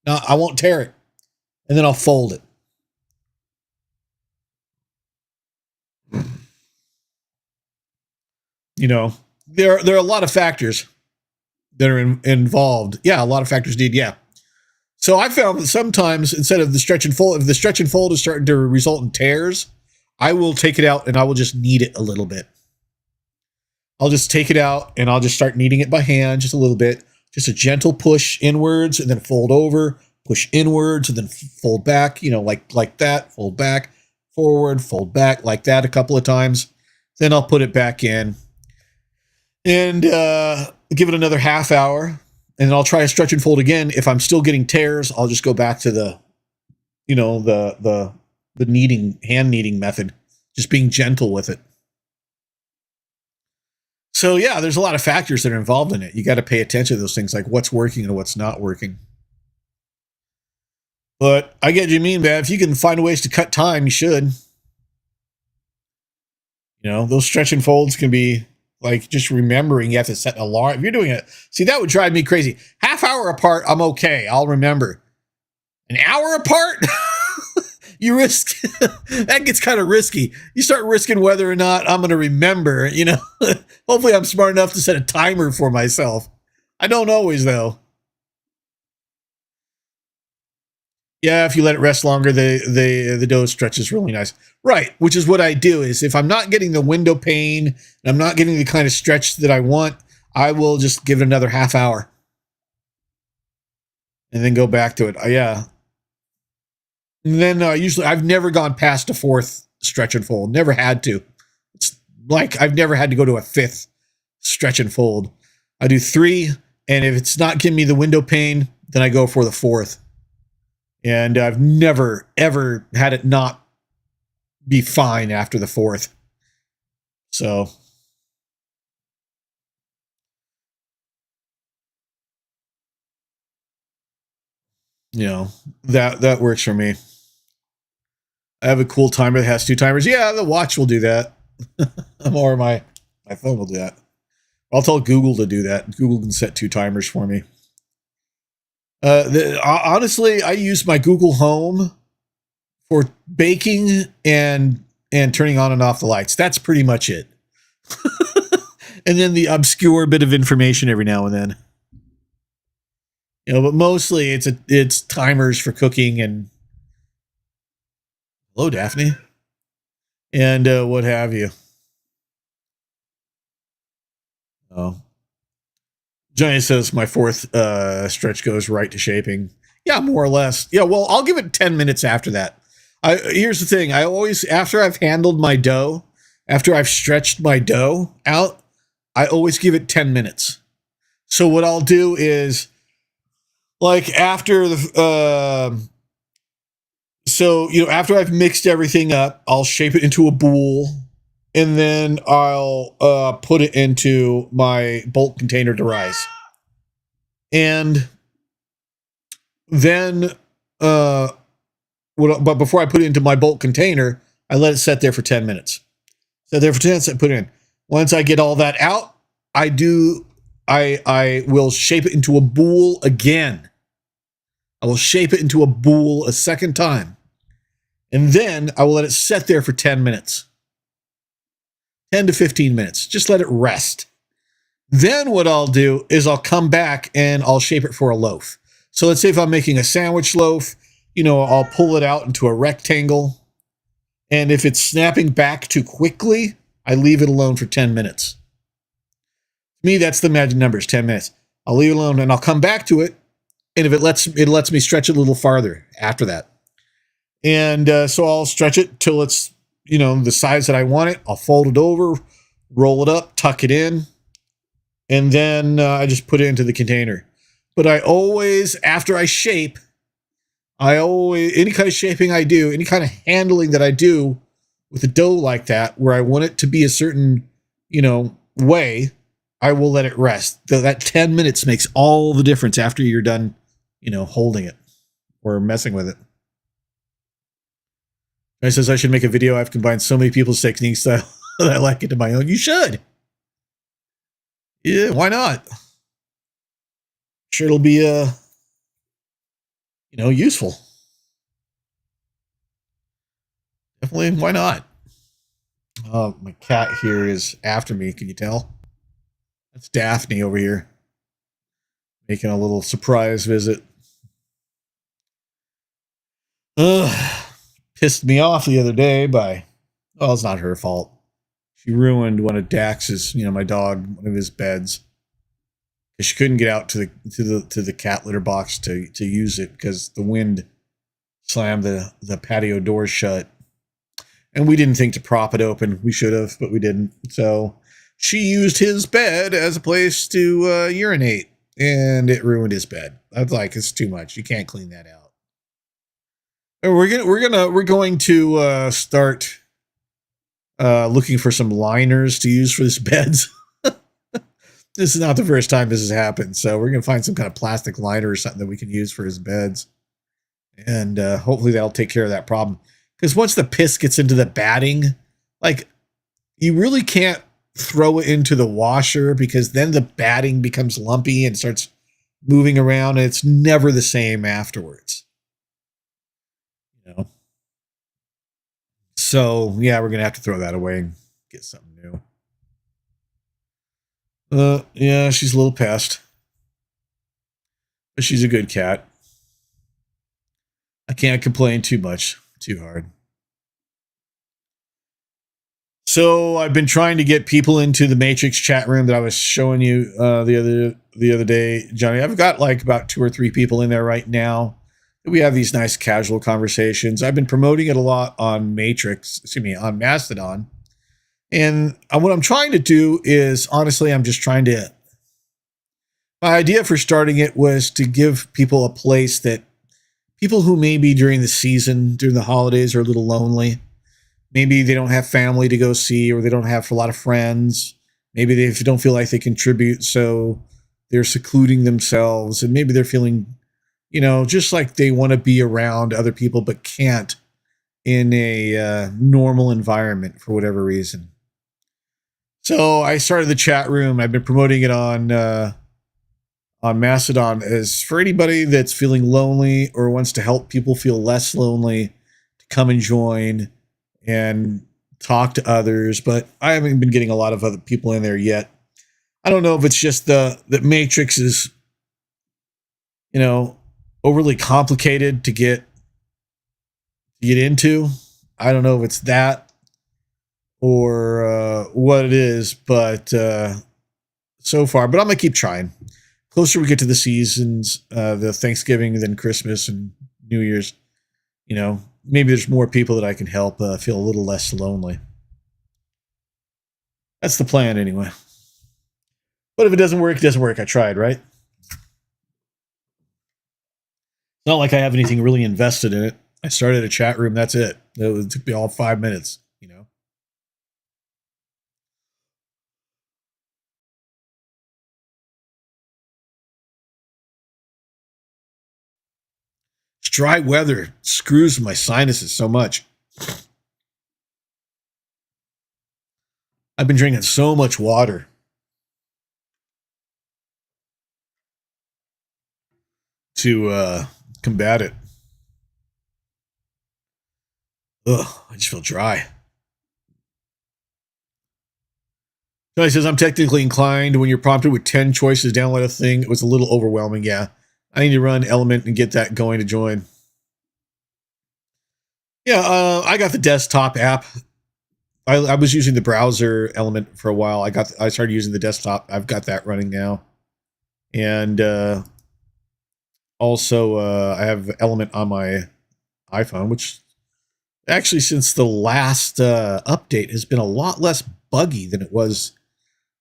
Now, I won't tear it. And then I'll fold it. There are a lot of factors that are involved. Yeah, a lot of factors indeed. Yeah. So I found that sometimes, instead of the stretch and fold, if the stretch and fold is starting to result in tears, I will take it out and I will just knead it a little bit. I'll just take it out and I'll just start kneading it by hand, just a little bit, just a gentle push inwards and then fold over, push inwards and then fold back, like that, fold back, forward, fold back, like that a couple of times. Then I'll put it back in and give it another half hour. And then I'll try a stretch and fold again. If I'm still getting tears, I'll just go back to the kneading, hand kneading method, just being gentle with it. So yeah, there's a lot of factors that are involved in it. You got to pay attention to those things, like what's working and what's not working. But I get what you mean, man. If you can find ways to cut time, you should. Those stretch and folds can be like just remembering you have to set an alarm. If you're doing it, see, that would drive me crazy. Half hour apart, I'm okay. I'll remember. An hour apart? You risk, that gets kind of risky. You start risking whether or not I'm going to remember, Hopefully I'm smart enough to set a timer for myself. I don't always, though. Yeah, if you let it rest longer, the dough stretches really nice. Right, which is what I do, is if I'm not getting the window pane and I'm not getting the kind of stretch that I want, I will just give it another half hour. And then go back to it. Yeah. And then usually I've never gone past a fourth stretch and fold. Never had to. It's like I've never had to go to a fifth stretch and fold. I do 3, and if it's not giving me the window pane, then I go for the fourth. And I've never, ever had it not be fine after the fourth. So, you know, that works for me. I have a cool timer that has 2 timers. Yeah, the watch will do that. Or my phone will do that. I'll tell Google to do that. Google can set 2 timers for me. Honestly, I use my Google Home for baking and turning on and off the lights. That's pretty much it. And then the obscure bit of information every now and then. You know, but mostly it's timers for cooking and hello, Daphne, and what have you. Oh, Johnny says my fourth stretch goes right to shaping. Yeah, more or less. Yeah, well, I'll give it 10 minutes after that. Here's the thing. I always, after I've handled my dough, after I've stretched my dough out, I always give it 10 minutes. So what I'll do is, like, after the, so, you know, after I've mixed everything up, I'll shape it into a boule, and then I'll put it into my bulk container to rise. And then, but before I put it into my bulk container, I let it set there for 10 minutes. Set there for 10 minutes, I put it in. Once I get all that out, I will shape it into a boule again. I will shape it into a boule a second time. And then I will let it set there for 10 minutes. 10 to 15 minutes. Just let it rest. Then what I'll do is I'll come back and I'll shape it for a loaf. So let's say if I'm making a sandwich loaf, you know, I'll pull it out into a rectangle. And if it's snapping back too quickly, I leave it alone for 10 minutes. To me, that's the magic number, is 10 minutes. I'll leave it alone and I'll come back to it. And if it lets me stretch it a little farther after that. And so I'll stretch it till it's, you know, the size that I want it. I'll fold it over, roll it up, tuck it in, and then I just put it into the container. But I always, after I shape, any kind of shaping I do, any kind of handling that I do with a dough like that, where I want it to be a certain, you know, way, I will let it rest. That 10 minutes makes all the difference after you're done, you know, holding it or messing with it. Guy says I should make a video. I've combined so many people's techniques that I like it to my own. You should. Yeah, why not? Sure, it'll be you know, useful. Definitely, why not? Oh, my cat here is after me. Can you tell? That's Daphne over here, making a little surprise visit. Pissed me off the other day by, well, it's not her fault. She ruined one of Dax's, you know, my dog, one of his beds. Because she couldn't get out to the cat litter box to use it because the wind slammed the patio doors shut. And we didn't think to prop it open. We should have, but we didn't. So she used his bed as a place to urinate, and it ruined his bed. I was like, it's too much. You can't clean that out. We're going to start looking for some liners to use for this beds. This is not the first time this has happened, so we're gonna find some kind of plastic liner or something that we can use for his beds, and hopefully that'll take care of that problem. Because once the piss gets into the batting, like, you really can't throw it into the washer because then the batting becomes lumpy and starts moving around, and it's never the same afterwards. You know. So yeah, we're gonna have to throw that away and get something new. Yeah, she's a little pest, but she's a good cat. I can't complain too hard. So I've been trying to get people into the Matrix chat room that I was showing you the other day, Johnny. I've got like about 2 or 3 people in there right now We have these nice casual conversations. I've been promoting it a lot on on Mastodon. And what I'm trying to do is, honestly, my idea for starting it was to give people a place that people who maybe during the season, during the holidays, are a little lonely. Maybe they don't have family to go see, or they don't have a lot of friends. Maybe they don't feel like they contribute, so they're secluding themselves, and maybe they're feeling, just like they want to be around other people but can't in a normal environment for whatever reason. So I started the chat room. I've been promoting it on Mastodon as for anybody that's feeling lonely or wants to help people feel less lonely to come and join and talk to others. But I haven't been getting a lot of other people in there yet. I don't know if it's just the Matrix is, overly complicated to get into. I don't know if it's that or what it is, but so far. But I'm gonna keep trying. Closer we get to the seasons, the Thanksgiving, then Christmas and New Year's, maybe there's more people that I can help feel a little less lonely. That's the plan anyway. But if it doesn't work, it doesn't work. I tried, right? It's not like I have anything really invested in it. I started a chat room. That's it. It took me all 5 minutes, It's dry weather screws my sinuses so much. I've been drinking so much water. To combat it. Ugh, I just feel dry. Johnny says, I'm technically inclined. When you're prompted with 10 choices, download a thing. It was a little overwhelming, yeah. I need to run Element and get that going to join. Yeah, I got the desktop app. I was using the browser Element for a while. I started using the desktop. I've got that running now. And also, I have Element on my iPhone, which actually, since the last update, has been a lot less buggy than it was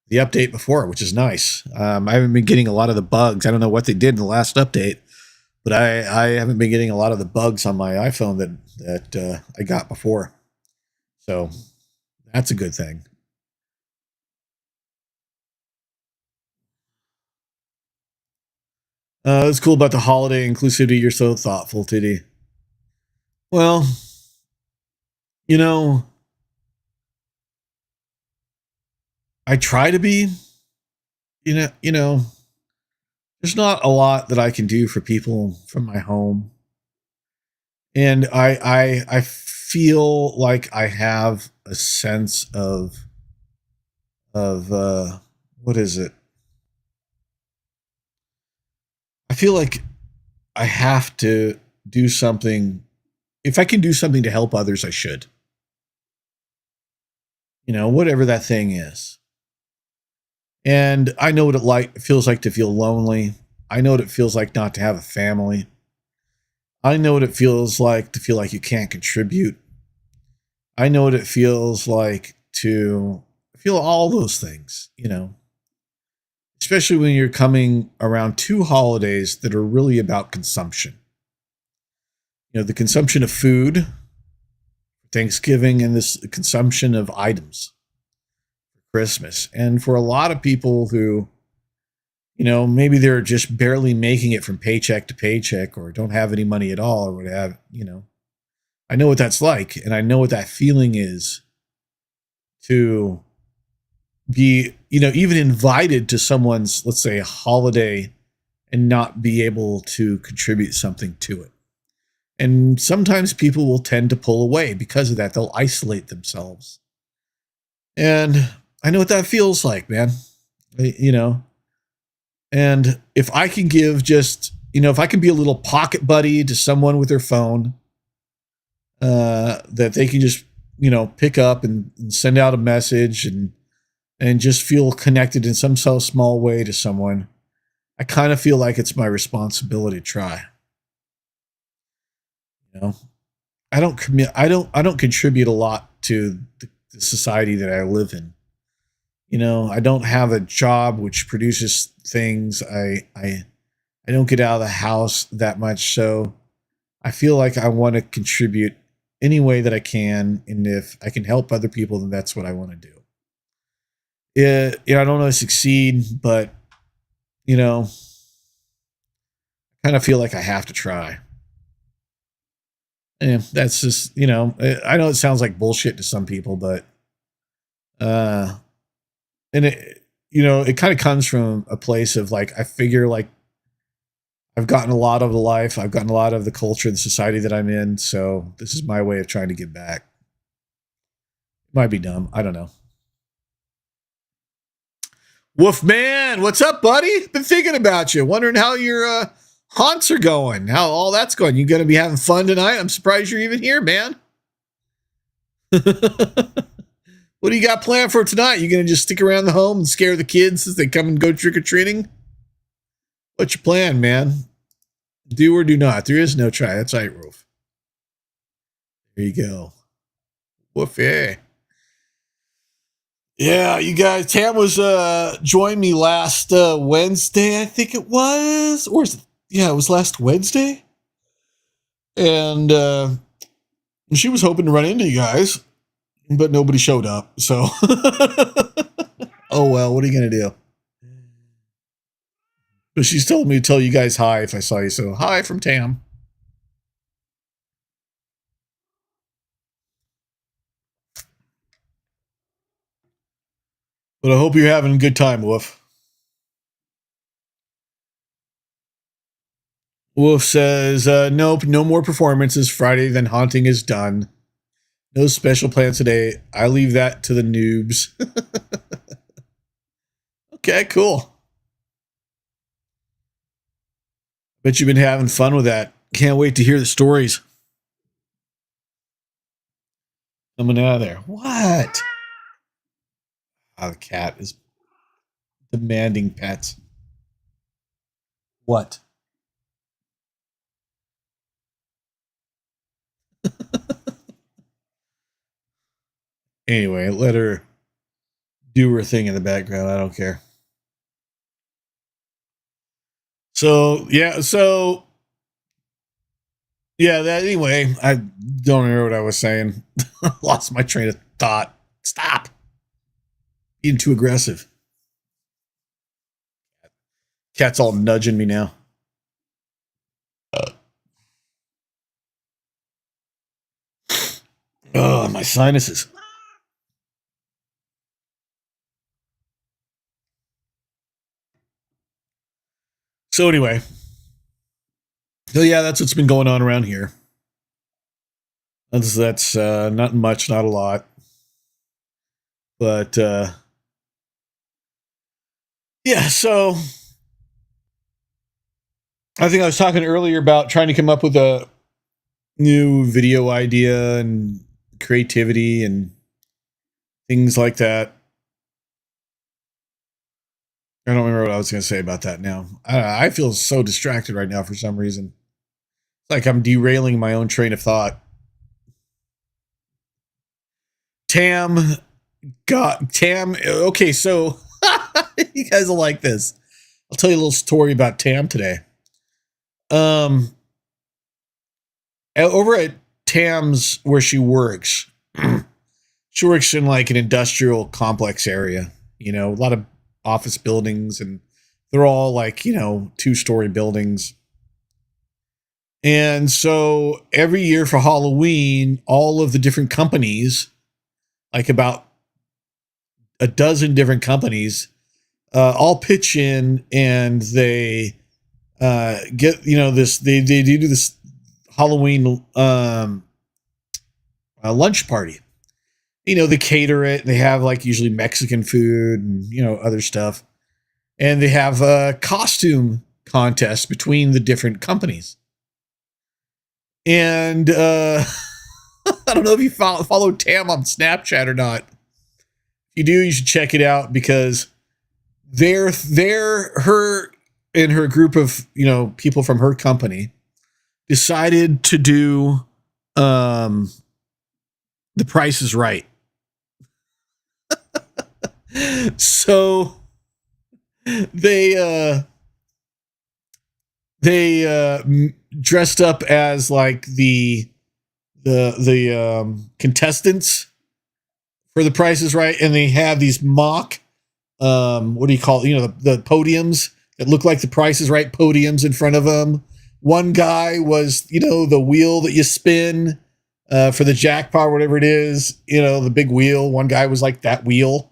the update before, which is nice. I haven't been getting a lot of the bugs. I don't know what they did in the last update, but I haven't been getting a lot of the bugs on my iPhone that I got before. So that's a good thing. It's cool about the holiday inclusivity. You're so thoughtful, Titty. Well, I try to be. There's not a lot that I can do for people from my home, and I feel like I have a sense of what is it? I feel like I have to do something. If I can do something to help others, I should. Whatever that thing is. And I know what it feels like to feel lonely. I know what it feels like not to have a family. I know what it feels like to feel like you can't contribute. I know what it feels like to feel all those things, especially when you're coming around 2 holidays that are really about consumption. The consumption of food, Thanksgiving, and this consumption of items for Christmas. And for a lot of people who, maybe they're just barely making it from paycheck to paycheck or don't have any money at all or whatever, I know what that's like. And I know what that feeling is to be, even invited to someone's, let's say, a holiday and not be able to contribute something to it. And sometimes people will tend to pull away because of that. They'll isolate themselves. And I know what that feels like, man. And if I can give just, if I can be a little pocket buddy to someone with their phone, that they can just, pick up and send out a message and just feel connected in some small way to someone, I kind of feel like it's my responsibility to try. You know, I don't contribute a lot to the society that I live in. You know, I don't have a job which produces things. I don't get out of the house that much, so I feel like I want to contribute any way that I can, and if I can help other people, then that's what I want to do. I don't know to succeed, but you know, I kind of feel like I have to try. And that's just, I know it sounds like bullshit to some people, but uh, and it kind of comes from a place of like I figure like I've gotten a lot of the life, I've gotten a lot of the culture, the society that I'm in, so this is my way of trying to give back. Might be dumb, I don't know. Wolfman, what's up, buddy? Been thinking about you, wondering how your haunts are going, how all that's going. You gonna be having fun tonight? I'm surprised you're even here, man. What do you got planned for tonight? You gonna just stick around the home and scare the kids as they come and go trick or treating? What's your plan, man? Do or do not. There is no try. That's right, Rolf. There you go. Woofy. Yeah, you guys. Tam was joined me last Wednesday, I think it was, or is it? Yeah, it was last Wednesday, and she was hoping to run into you guys, but nobody showed up. So, oh well, what are you gonna do? But she's told me to tell you guys hi if I saw you. So hi from Tam. But I hope you're having a good time, Wolf. Wolf says, nope, no more performances Friday, then haunting is done. No special plans today. I leave that to the noobs. Okay, cool. Bet you've been having fun with that. Can't wait to hear the stories. Coming out of there. What? Oh, the cat is demanding pets. What? Anyway, let her do her thing in the background. I don't care. So, yeah, that anyway, I don't remember what I was saying. Lost my train of thought. Stop. Being too aggressive. Cat's all nudging me now. Oh, my sinuses. So anyway. So yeah, that's what's been going on around here. That's not much, not a lot. But yeah, so I think I was talking earlier about trying to come up with a new video idea and creativity and things like that. I don't remember what I was going to say about that now. I feel so distracted right now for some reason. It's like I'm derailing my own train of thought. Tam. Okay, so you guys will like this. I'll tell you a little story about Tam today. Over at Tam's where she works, she works in like an industrial complex area. A lot of office buildings, and they're all like 2-story buildings. And so every year for Halloween, all of the different companies, like about a dozen different companies, all pitch in, and they get this. They do this Halloween lunch party. They cater it. They have like usually Mexican food and other stuff, and they have a costume contest between the different companies. And I don't know if you follow Tam on Snapchat or not. If you do, you should check it out, because her and her group of people from her company decided to do The Price is Right. So they dressed up as like the contestants for The Price is Right, and they have these mock what do you call it? The podiums that look like The Price is Right podiums in front of them. One guy was the wheel that you spin for the jackpot, whatever it is, the big wheel. One guy was like that wheel,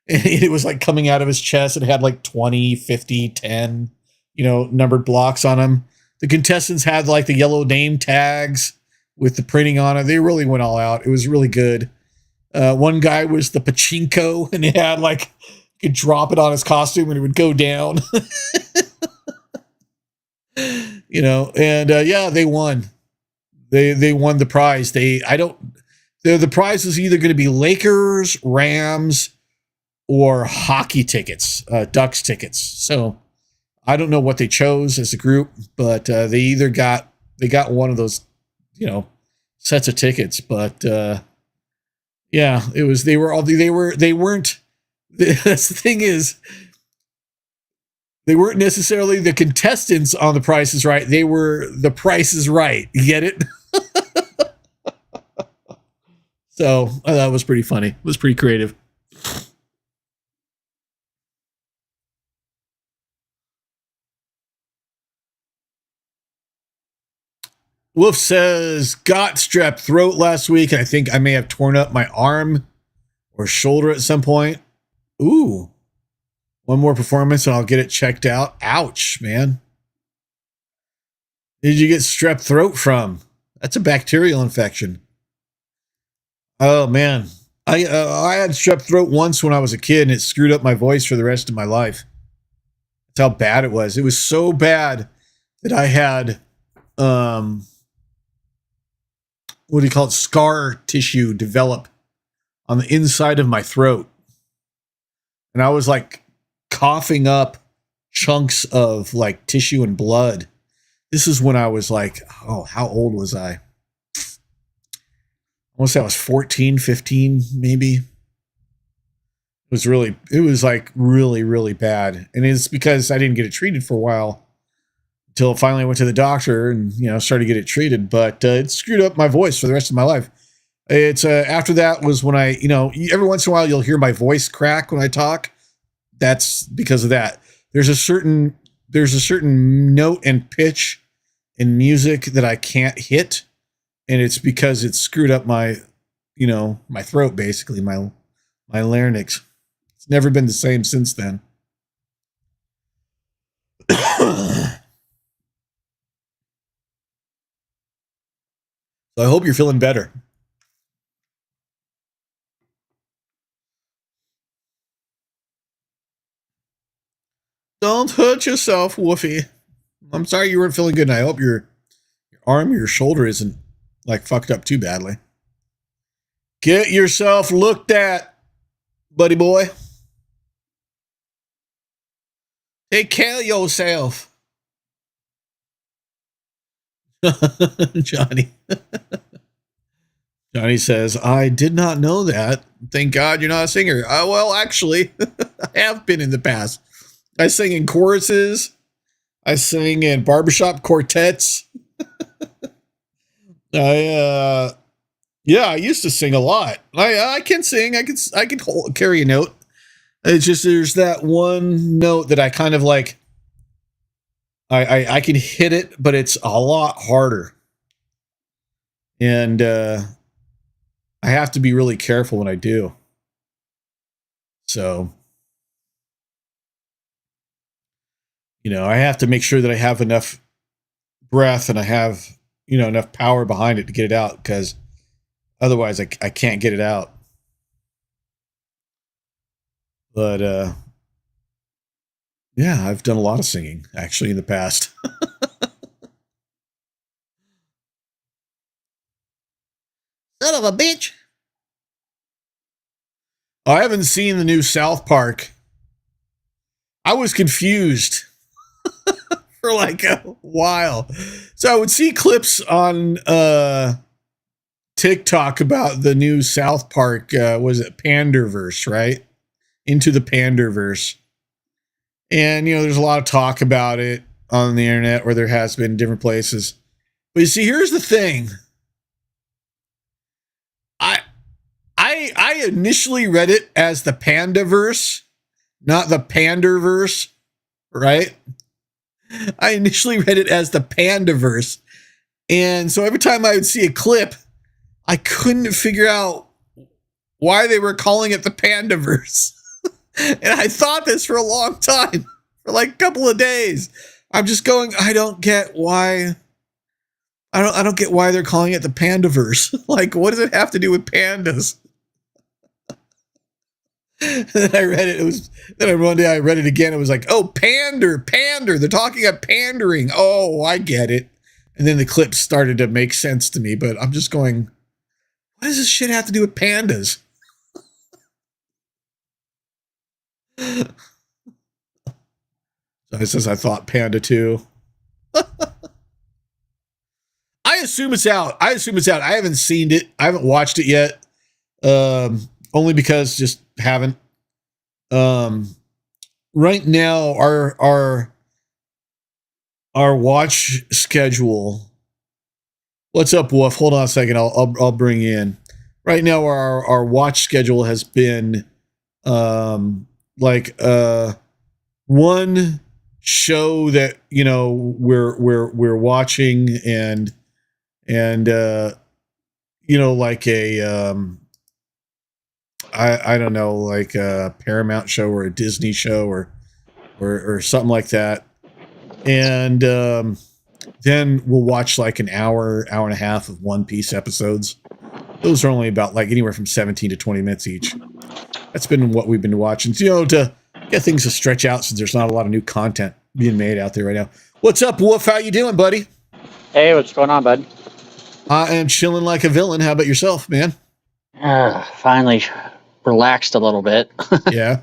and it was like coming out of his chest. It had like 20, 50, 10, numbered blocks on them. The contestants had like the yellow name tags with the printing on it. They really went all out. It was really good. One guy was the pachinko, and he had like, you could drop it on his costume and it would go down. Yeah, they won. They won the prize. The prize is either going to be Lakers, Rams, or hockey tickets, Ducks tickets. So I don't know what they chose as a group, but they got one of those, sets of tickets. But yeah, they weren't. That's the thing is, they weren't necessarily the contestants on The Price is Right. They were The Price is Right. You get it? So that was pretty funny. It was pretty creative. Wolf says, got strep throat last week. I think I may have torn up my arm or shoulder at some point. Ooh. One more performance and I'll get it checked out. Ouch, man. Did you get strep throat from? That's a bacterial infection. Oh, man. I had strep throat once when I was a kid, and it screwed up my voice for the rest of my life. That's how bad it was. It was so bad that I had, what do you call it? Scar tissue develop on the inside of my throat. And I was like coughing up chunks of like tissue and blood. This is when I was like, how old was I? I want to say I was 14, 15, maybe. It was like really, really bad. And it's because I didn't get it treated for a while until finally I went to the doctor and, started to get it treated. But it screwed up my voice for the rest of my life. It's after that was when I, every once in a while you'll hear my voice crack when I talk. That's because of that. There's a certain note and pitch in music that I can't hit, and it's because it screwed up my, my throat, basically my larynx. It's never been the same since then. So I hope you're feeling better. Don't hurt yourself, Woofy. I'm sorry you weren't feeling good, and I hope your arm or your shoulder isn't like fucked up too badly. Get yourself looked at, buddy boy. Take care of yourself. Johnny. Johnny says, I did not know that. Thank God you're not a singer. Well, actually, I have been in the past. I sing in choruses. I sing in barbershop quartets. I used to sing a lot. I can sing. I can carry a note. It's just there's that one note that I kind of like. I can hit it, but it's a lot harder, and I have to be really careful when I do. So, I have to make sure that I have enough breath and I have enough power behind it to get it out, because otherwise I can't get it out. But yeah, I've done a lot of singing actually in the past. Son of a bitch. I haven't seen the new South Park. I was confused for like a while. So I would see clips on TikTok about the new South Park, was it Panderverse, right? Into the Panderverse. And, there's a lot of talk about it on the internet, where there has been in different places. But you see, here's the thing. I initially read it as the Pandaverse, not the Panderverse, right? I initially read it as the Pandaverse. And so every time I would see a clip, I couldn't figure out why they were calling it the Pandaverse. And I thought this for a long time, for like a couple of days. I'm just going, I don't get why they're calling it the Pandaverse. Like, what does it have to do with pandas? Then I read it. Then one day I read it again. It was like, oh, pander. They're talking about pandering. Oh, I get it. And then the clip started to make sense to me, but I'm just going, what does this shit have to do with pandas? So it says I thought Panda 2. I assume it's out. I haven't seen it. I haven't watched it yet. Only because just haven't. Right now, our watch schedule. What's up, Wolf? Hold on a second. I'll bring you in. Right now, our watch schedule has been one show that we're watching and like a I don't know, like a Paramount show or a Disney show or something like that. And then we'll watch like an hour and a half of One Piece episodes. Those are only about like anywhere from 17 to 20 minutes each. That's been what we've been watching, to get things to stretch out since there's not a lot of new content being made out there right now. What's up, Wolf? How you doing, buddy? Hey, what's going on, bud? I am chilling like a villain. How about yourself, man? Finally relaxed a little bit. Yeah.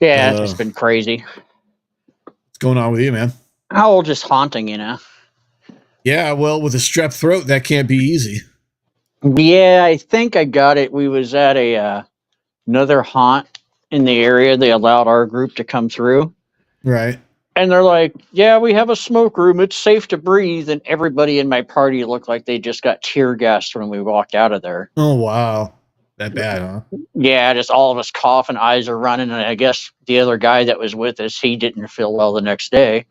Yeah, it's just been crazy. What's going on with you, man? Oh, just haunting, Yeah, well, with a strep throat, that can't be easy. Yeah, I think I got it. We was at another haunt in the area. They allowed our group to come through. Right. And they're like, yeah, we have a smoke room. It's safe to breathe. And everybody in my party looked like they just got tear gassed when we walked out of there. Oh, wow. That bad, huh? Yeah, just all of us coughing, eyes are running. And I guess the other guy that was with us, he didn't feel well the next day.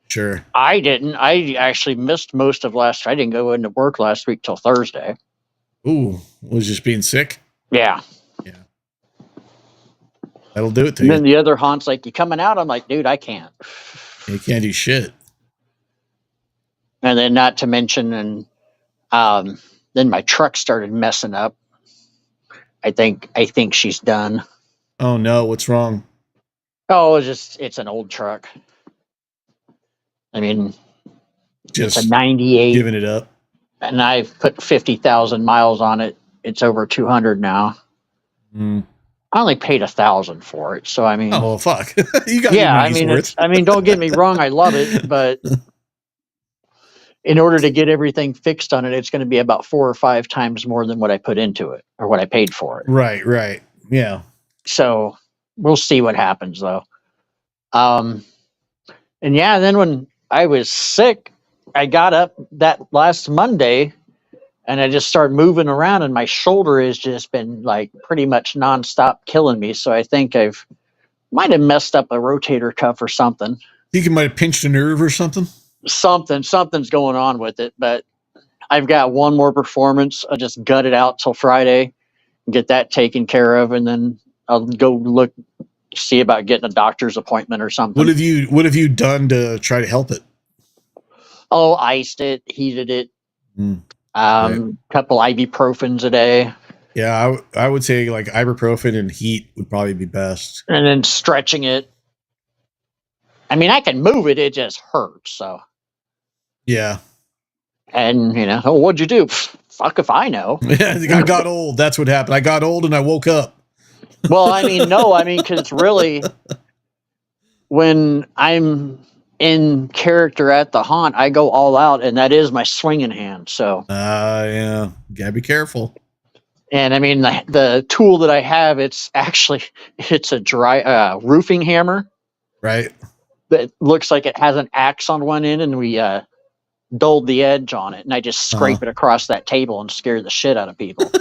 Sure. I didn't. I actually missed most of last. I didn't go into work last week till Thursday. Ooh, was just being sick? Yeah. Yeah. That'll do it to and you. Then the other haunt's like, you coming out? I'm like, dude, I can't. You can't do shit. And then not to mention, and then my truck started messing up. I think she's done. Oh no, what's wrong? Oh, it's an old truck. I mean, just it's a 98. Giving it up. And I've put 50,000 miles on it. It's over 200 now. Mm. I only paid 1,000 for it, so I mean. Oh fuck! You got I mean, don't get me wrong, I love it, but in order to get everything fixed on it, it's going to be about 4 or 5 times more than what I put into it or what I paid for it. Right. Yeah. So we'll see what happens, though. And yeah, then when I was sick, I got up that last Monday and I just started moving around, and my shoulder has just been like pretty much nonstop killing me. So I think might have messed up a rotator cuff or something. Think you might have pinched a nerve or something? Something's going on with it, but I've got one more performance. I'll just gut it out till Friday, get that taken care of, and then I'll go see about getting a doctor's appointment or something. What have you done to try to help it? Oh, iced it, heated it. Right. Couple ibuprofens a day. Yeah, I would say like ibuprofen and heat would probably be best. And then stretching it. I mean, I can move it. It just hurts. So. Yeah. And, what'd you do? Fuck if I know. Yeah, I got old. That's what happened. I got old and I woke up. Well, I mean, no. I mean, because really, when I'm in character at the haunt, I go all out, and that is my swinging hand. So, Yeah, gotta be careful. and I mean the tool that I have, it's a dry roofing hammer Right. that looks like it has an axe on one end, and we dulled the edge on it, and I just scrape it across that table and scare the shit out of people.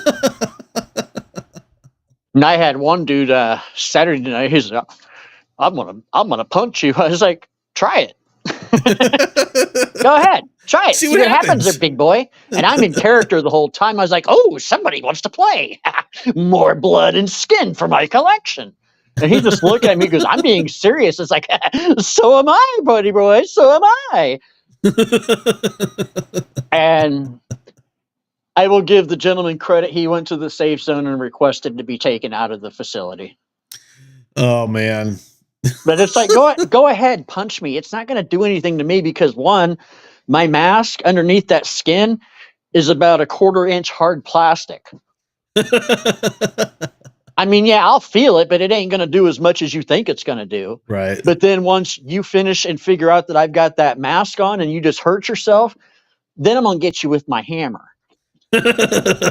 And I had one dude Saturday night. He's like, I'm gonna punch you. I was like, try it. Go ahead, try it. See what happens there, big boy. And I'm in character the whole time. I was like, oh, somebody wants to play. More blood and skin for my collection. And he just looked at me and goes, I'm being serious. It's like, so am I, buddy boy. So am I. And I will give the gentleman credit. He went to the safe zone and requested to be taken out of the facility. Oh, man. But it's like, go ahead, punch me. It's not going to do anything to me because, one, my mask underneath that skin is about a 1/4 inch hard plastic. I mean, yeah, I'll feel it, but it ain't going to do as much as you think it's going to do. Right. But then once you finish and figure out that I've got that mask on and you just hurt yourself, then I'm going to get you with my hammer.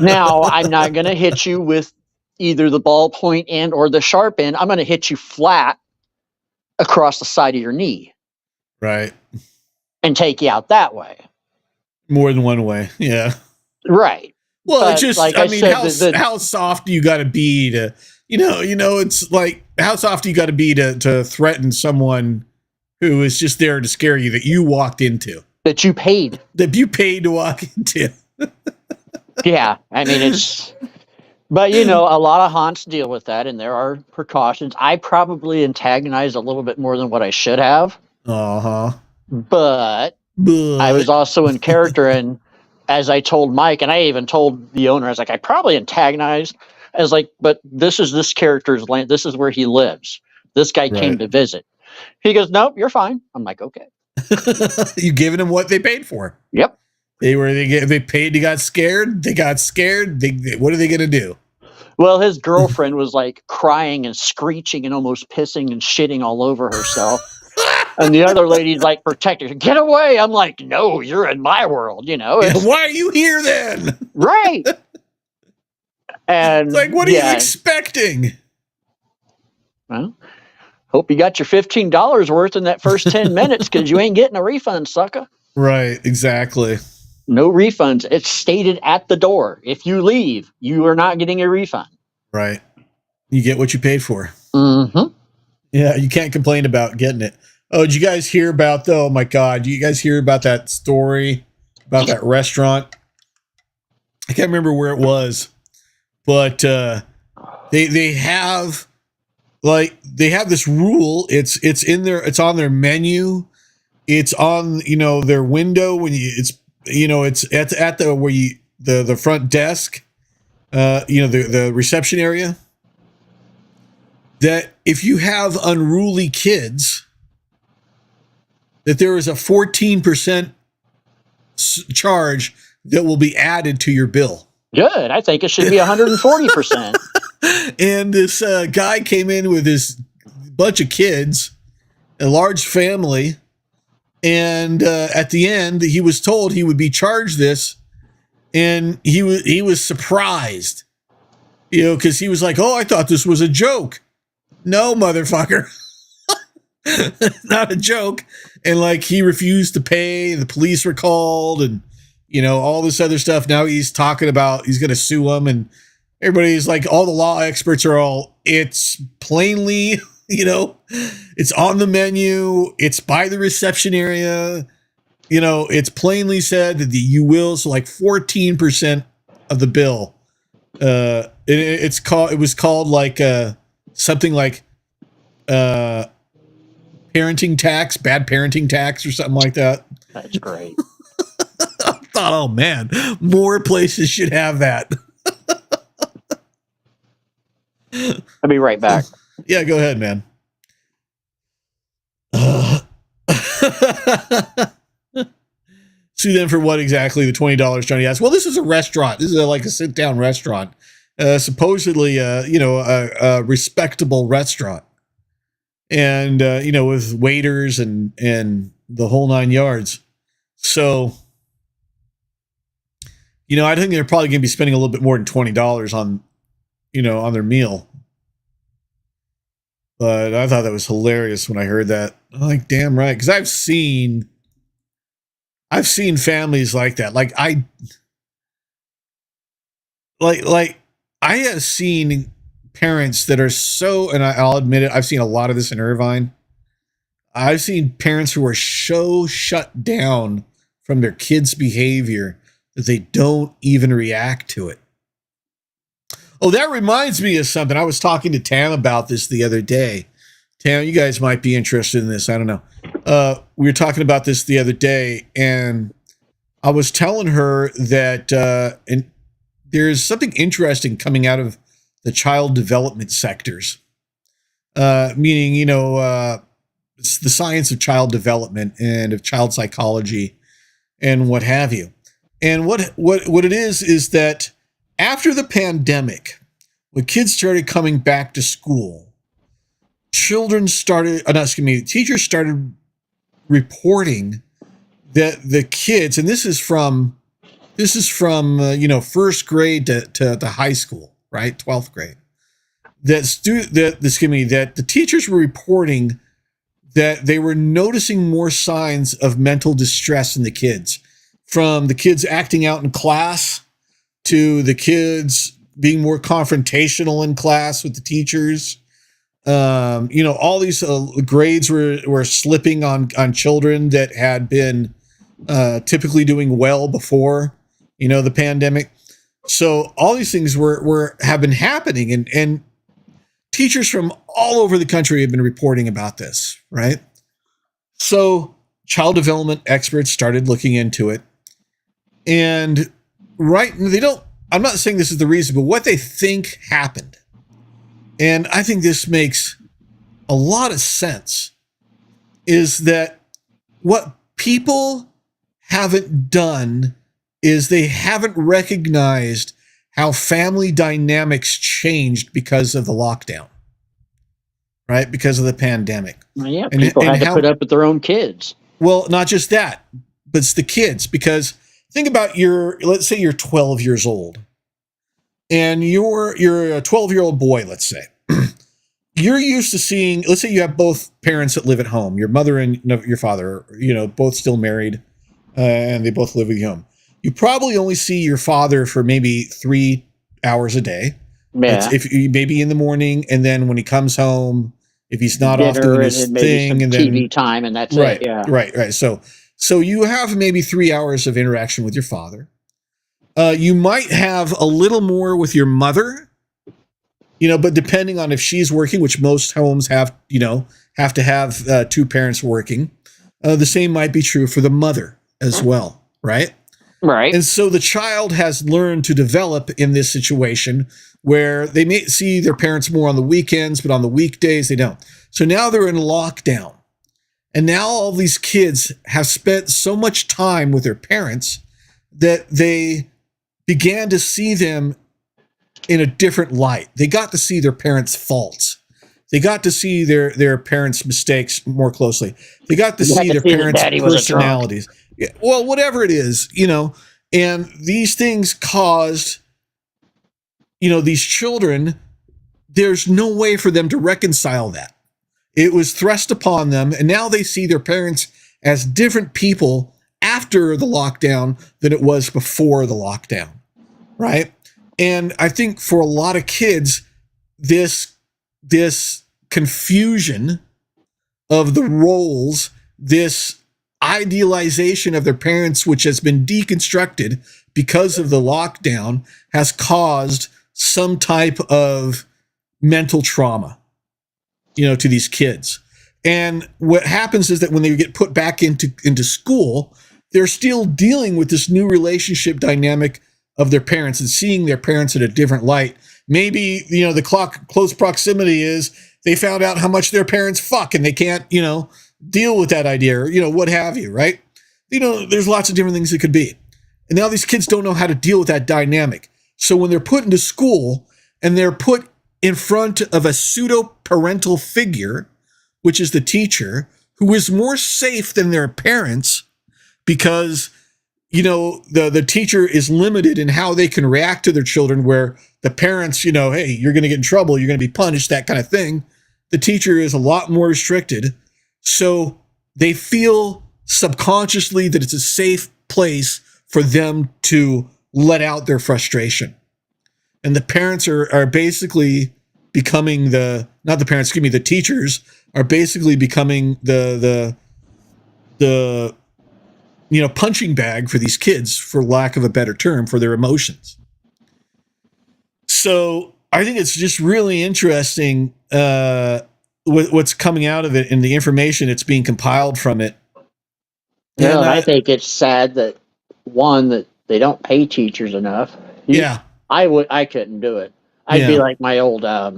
Now, I'm not going to hit you with either the ballpoint end or the sharp end. I'm going to hit you flat across the side of your knee. Right. And take you out that way. More than one way. Yeah. Right. Well, but it's just, like I mean, how soft do you got to be to, it's like, how soft do you got to be to threaten someone who is just there to scare you that you walked into? That you paid. That you paid to walk into. Yeah. I mean, but a lot of haunts deal with that, and there are precautions. I probably antagonized a little bit more than what I should have. Uh-huh. But I was also in character, and as I told Mike, and I even told the owner, I was like, I probably antagonized. I was like, but this is this character's land. This is where he lives. This guy came to visit. He goes, nope, you're fine. I'm like, okay. You giving them what they paid for. Yep. They paid, they got scared. They got scared. What are they going to do? Well, his girlfriend was like crying and screeching and almost pissing and shitting all over herself. And the other lady's like protecting her. Get away. I'm like, no, you're in my world, Why are you here then? Right. And it's like, what are you expecting? Well, hope you got your $15 worth in that first 10 minutes because you ain't getting a refund, sucker. Right, exactly. No refunds. It's stated at the door. If you leave, you are not getting a refund. Right. You get what you paid for. Mm-hmm. Yeah, you can't complain about getting it. Oh, did you guys hear about, oh my God, did you guys hear about that story about that restaurant? I can't remember where it was, but they have this rule. It's in there. It's on their menu. It's on, their window when it's at the front desk, the reception area, that if you have unruly kids, that there is a 14% charge that will be added to your bill. Good. I think it should be 140%. And this guy came in with his bunch of kids, a large family. And at the end, he was told he would be charged this. And he was surprised, because he was like, oh, I thought this was a joke. No, motherfucker. Not a joke. And like, he refused to pay. The police were called and, all this other stuff. Now he's talking about he's going to sue them. And everybody's like, all the law experts are all, it's plainly, it's on the menu. It's by the reception area. It's plainly said that you will. So like 14% of the bill. It was called like something like parenting tax, bad parenting tax or something like that. That's great. I thought, oh man, more places should have that. I'll be right back. Yeah, go ahead, man. Sue them for what exactly? The $20 Johnny asked. Well, this is a restaurant. This is like a sit-down restaurant. Supposedly, a respectable restaurant. and with waiters and the whole 9 yards. So, I think they're probably going to be spending a little bit more than $20 on their meal. But I thought that was hilarious when I heard that. I'm like, damn right, because I've seen families like that. Like I have seen parents that are so, and I'll admit it, I've seen a lot of this in Irvine. I've seen parents who are so shut down from their kids' behavior that they don't even react to it. Oh, that reminds me of something. I was talking to Tam about this the other day. Tam, you guys might be interested in this. I don't know. We were talking about this the other day, and I was telling her that and there's something interesting coming out of the child development sectors, meaning, it's the science of child development and of child psychology and what have you. And what it is that after the pandemic, when kids started coming back to school, teachers started reporting that the kids, and this is from first grade to high school, right? 12th grade. That the teachers were reporting that they were noticing more signs of mental distress in the kids, from the kids acting out in class to the kids being more confrontational in class with the teachers. All these grades were slipping on children that had been typically doing well before, the pandemic. So all these things have been happening, and teachers from all over the country have been reporting about this, right? So child development experts started looking into it, and I'm not saying this is the reason, but what they think happened, and I think this makes a lot of sense, is that what people haven't done is they haven't recognized how family dynamics changed because of the lockdown, right? Because of the pandemic. Well, yeah, people had to put up with their own kids. Well, not just that, but it's the kids. Because think about let's say you're 12 years old, and you're a 12-year-old boy, let's say. You're used to seeing, let's say you have both parents that live at home, your mother and your father, both still married, and they both live at home. You probably only see your father for maybe 3 hours a day. Yeah. If maybe in the morning, and then when he comes home, if he's not off doing his thing, and then TV time, and that's it. Yeah. Right. So you have maybe 3 hours of interaction with your father. You might have a little more with your mother, but depending on if she's working, which most homes have to have two parents working. The same might be true for the mother as well, right? Right. And so the child has learned to develop in this situation where they may see their parents more on the weekends, but on the weekdays they don't. So now they're in lockdown. And now all these kids have spent so much time with their parents that they began to see them in a different light. They got to see their parents' faults. They got to see their parents' mistakes more closely. They got to see their parents' personalities. Yeah, well, whatever it is, and these things caused, these children, there's no way for them to reconcile that. It was thrust upon them, and now they see their parents as different people after the lockdown than it was before the lockdown, right? And I think for a lot of kids, this confusion of the roles, this idealization of their parents, which has been deconstructed because of the lockdown, has caused some type of mental trauma, to these kids. And what happens is that when they get put back into school, they're still dealing with this new relationship dynamic of their parents and seeing their parents in a different light. Maybe, the close proximity is they found out how much their parents fuck and they can't, deal with that idea, or, what have you, right? There's lots of different things it could be. And now these kids don't know how to deal with that dynamic. So when they're put into school and they're put in front of a pseudo parental figure which is the teacher, who is more safe than their parents because, the teacher is limited in how they can react to their children, where the parents, hey, you're going to get in trouble, you're going to be punished, that kind of thing. The teacher is a lot more restricted. So they feel subconsciously that it's a safe place for them to let out their frustration. And the parents are basically becoming the teachers are basically becoming the punching bag for these kids, for lack of a better term, for their emotions. So I think it's just really interesting what's coming out of it and the information that's being compiled from it. Yeah, and I think it's sad that they don't pay teachers enough. I couldn't do it. I'd be like my old, I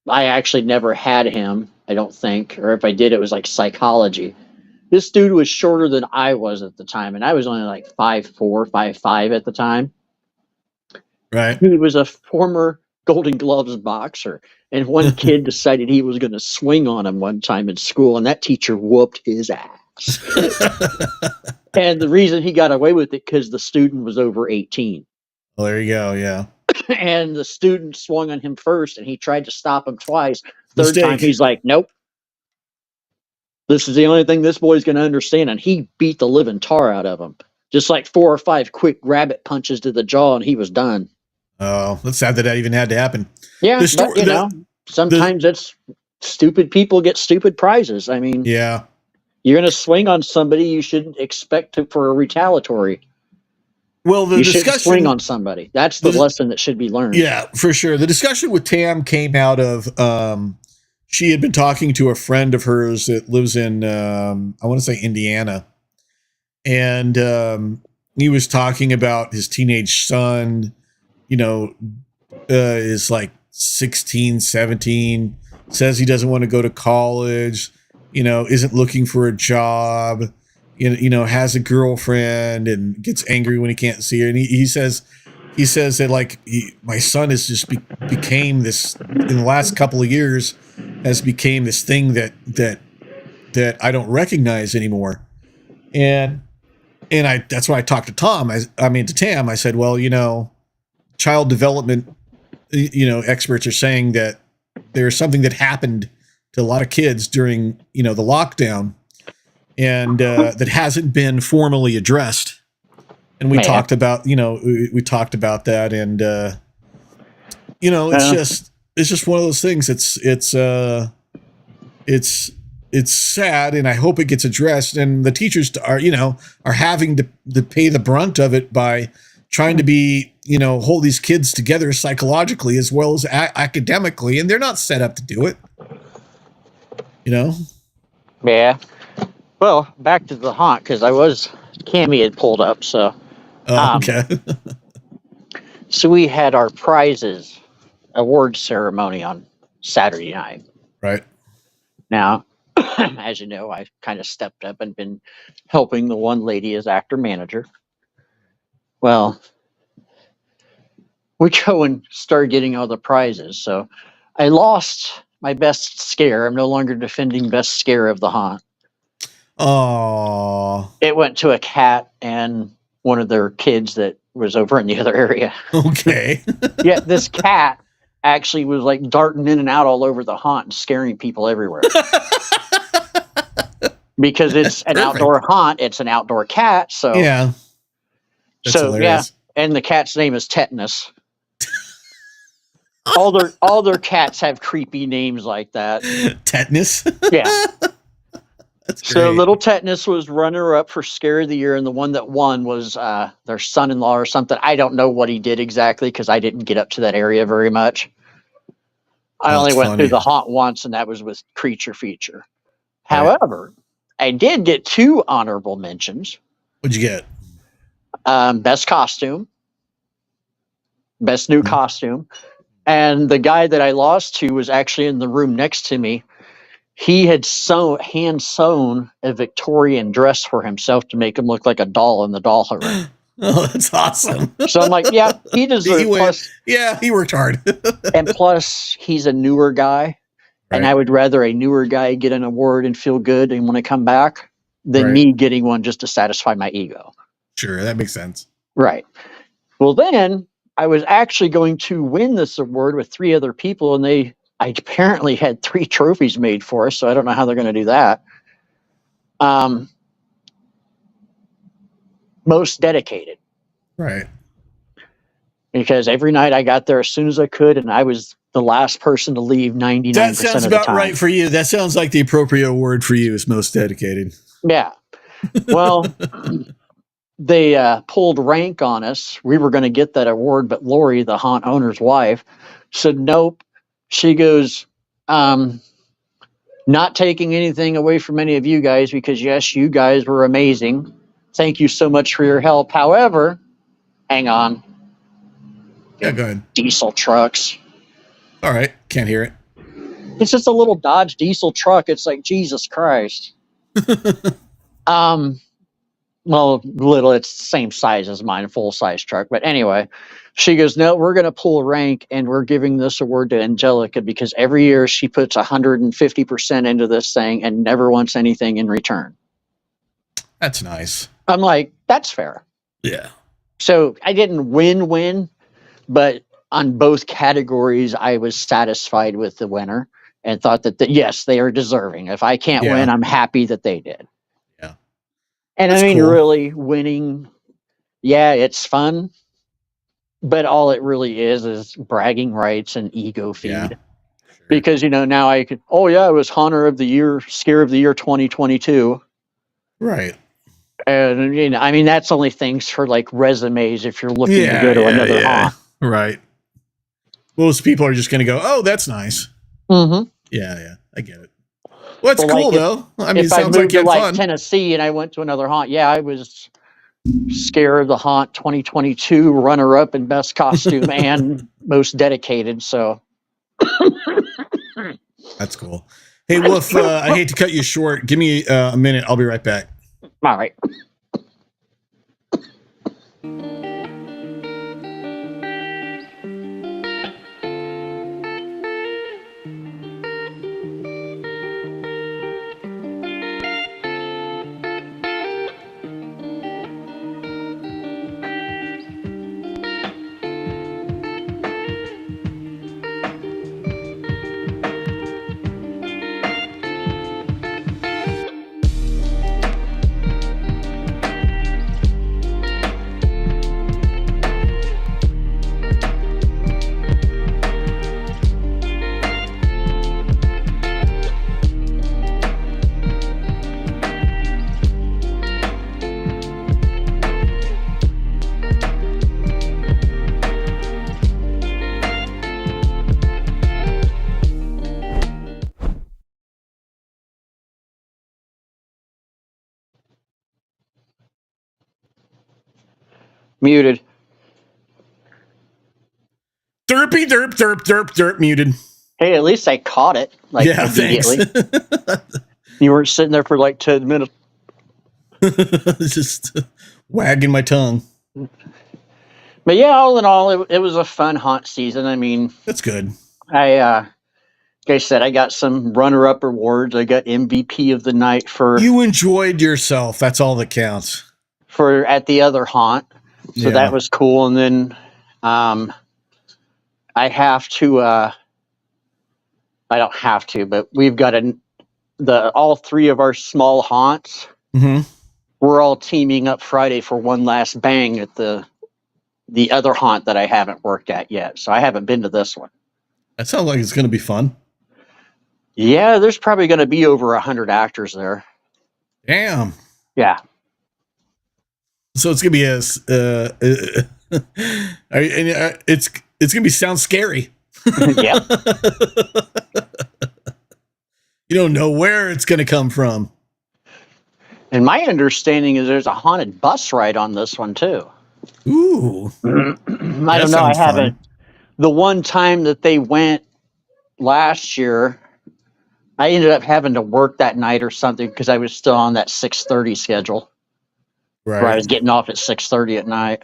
actually never had him, I don't think, or if I did, it was like psychology. This dude was shorter than I was at the time, and I was only like 5'4", 5'5" at the time. Right. He was a former Golden Gloves boxer, and one kid decided he was going to swing on him one time in school, and that teacher whooped his ass. And the reason he got away with it, because the student was over 18. Well, there you go, yeah. And the student swung on him first, and he tried to stop him twice. Third Mistake. time, he's like, nope. This is the only thing this boy's going to understand. And he beat the living tar out of him. Just like 4 or 5 quick rabbit punches to the jaw, and he was done. Oh, that's sad that even had to happen. Yeah, but, sometimes it's stupid people get stupid prizes. I mean, yeah, you're going to swing on somebody, you shouldn't expect for a retaliatory. Well, you shouldn't swing on somebody. That's the lesson that should be learned. Yeah, for sure. The discussion with Tam came out of she had been talking to a friend of hers that lives in I want to say Indiana, and he was talking about his teenage son. Is like 16, 17, says he doesn't want to go to college, isn't looking for a job, has a girlfriend and gets angry when he can't see her. And he says that, like, my son has just became this, in the last couple of years, has became this thing that I don't recognize anymore. And that's why I talked to Tam. I said, well, child development, experts are saying that there's something that happened to a lot of kids during, the lockdown, and that hasn't been formally addressed. And we talked about, that, and it's just one of those things. It's sad, and I hope it gets addressed. And the teachers are having to pay the brunt of it by trying to be, hold these kids together psychologically as well as academically, and they're not set up to do it. Yeah. Well, back to the haunt, because Cammie had pulled up, so. Okay. So we had our prizes award ceremony on Saturday night. Right. Now, as you know, I kind of stepped up and been helping the one lady as actor manager. Well, we go and start getting all the prizes. So I lost my best scare. I'm no longer defending best scare of the haunt. Oh. It went to a cat and one of their kids that was over in the other area. Okay. Yeah, this cat actually was like darting in and out all over the haunt and scaring people everywhere. Because it's an outdoor haunt, it's an outdoor cat, so yeah. That's hilarious. Yeah, and the cat's name is Tetanus. all their cats have creepy names like that. Tetanus? Yeah. That's great. So little Tetanus was runner-up for Scare of the Year, and the one that won was their son-in-law or something. I don't know what he did exactly because I didn't get up to that area very much. I only went through the haunt once, and that was with Creature Feature. Right. However, I did get 2 honorable mentions. What'd you get? Best costume, best new costume. And the guy that I lost to was actually in the room next to me. He had hand sewn a Victorian dress for himself to make him look like a doll in the doll room. Oh, that's awesome. So I'm like, yeah, he deserved it. Yeah, he worked hard. And plus, he's a newer guy. And Right. I would rather a newer guy get an award and feel good and want to come back than Right. me getting one just to satisfy my ego. Sure, that makes sense. Right. Well, then I was actually going to win this award with 3 other people, and I apparently had 3 trophies made for us, so I don't know how they're going to do that. Most dedicated, Right. because every night I got there as soon as I could, and I was the last person to leave 99% That sounds of the about time. right for you. That sounds like the appropriate award for you is most dedicated. Yeah. Well, they pulled rank on us. We were going to get that award, but Lori, the haunt owner's wife, said nope. She goes, not taking anything away from any of you guys, because yes, you guys were amazing. Thank you so much for your help. However, hang on. Yeah, go ahead. Diesel trucks. All right. Can't hear it. It's just a little Dodge diesel truck. It's like, Jesus Christ. Well, little, it's the same size as mine, full size truck. But anyway, she goes, no, we're going to pull rank, and we're giving this award to Angelica because every year she puts 150% into this thing and never wants anything in return. That's nice. I'm like, that's fair. Yeah. So I didn't win, but on both categories, I was satisfied with the winner and thought that, yes, they are deserving. If I can't Yeah. win, I'm happy that they did. Yeah. And That's I mean, cool. really winning, yeah, it's fun, but all it really is bragging rights and ego feed. Yeah. Sure. Because, now I could, oh yeah, I was Haunter of the Year, Scare of the Year 2022. Right. And, I mean, that's only things for like resumes if you're looking to go to another haunt. Right. Most people are just going to go, oh, that's nice. Mm-hmm. Yeah. I get it. Well, it's Well, cool, like if- though. I mean, it If I sounds like moved you to had like fun. Tennessee and I went to another haunt, yeah, I was Scare of the Haunt 2022 runner-up in best costume and most dedicated. So That's cool. Hey, Wolf, I hate to cut you short. Give me a minute. I'll be right back. all right. Muted. Derpy, derp, muted. Hey, at least I caught it immediately. Thanks. You weren't sitting there for like 10 minutes. Just wagging my tongue. But yeah, all in all, it was a fun haunt season. I mean, That's good. like I said, I got some runner-up awards. I got MVP of the night for You enjoyed yourself. That's all that counts. at the other haunt. So Yeah. that was cool. And then I have to I don't have to, but we've got all 3 of our small haunts. Mm-hmm. We're all teaming up Friday for one last bang at the other haunt that I haven't worked at yet. So I haven't been to this one. That sounds like it's going to be fun. Yeah, there's probably going to be over 100 actors there. Damn. Yeah. So it's going to be it's going to be sound scary. Yeah. You don't know where it's going to come from. And my understanding is there's a haunted bus ride on this one too. Ooh. I don't know. I sounds haven't. fun. The one time that they went last year, I ended up having to work that night or something because I was still on that 6:30 schedule. Right. Where I was getting off at 6:30 at night.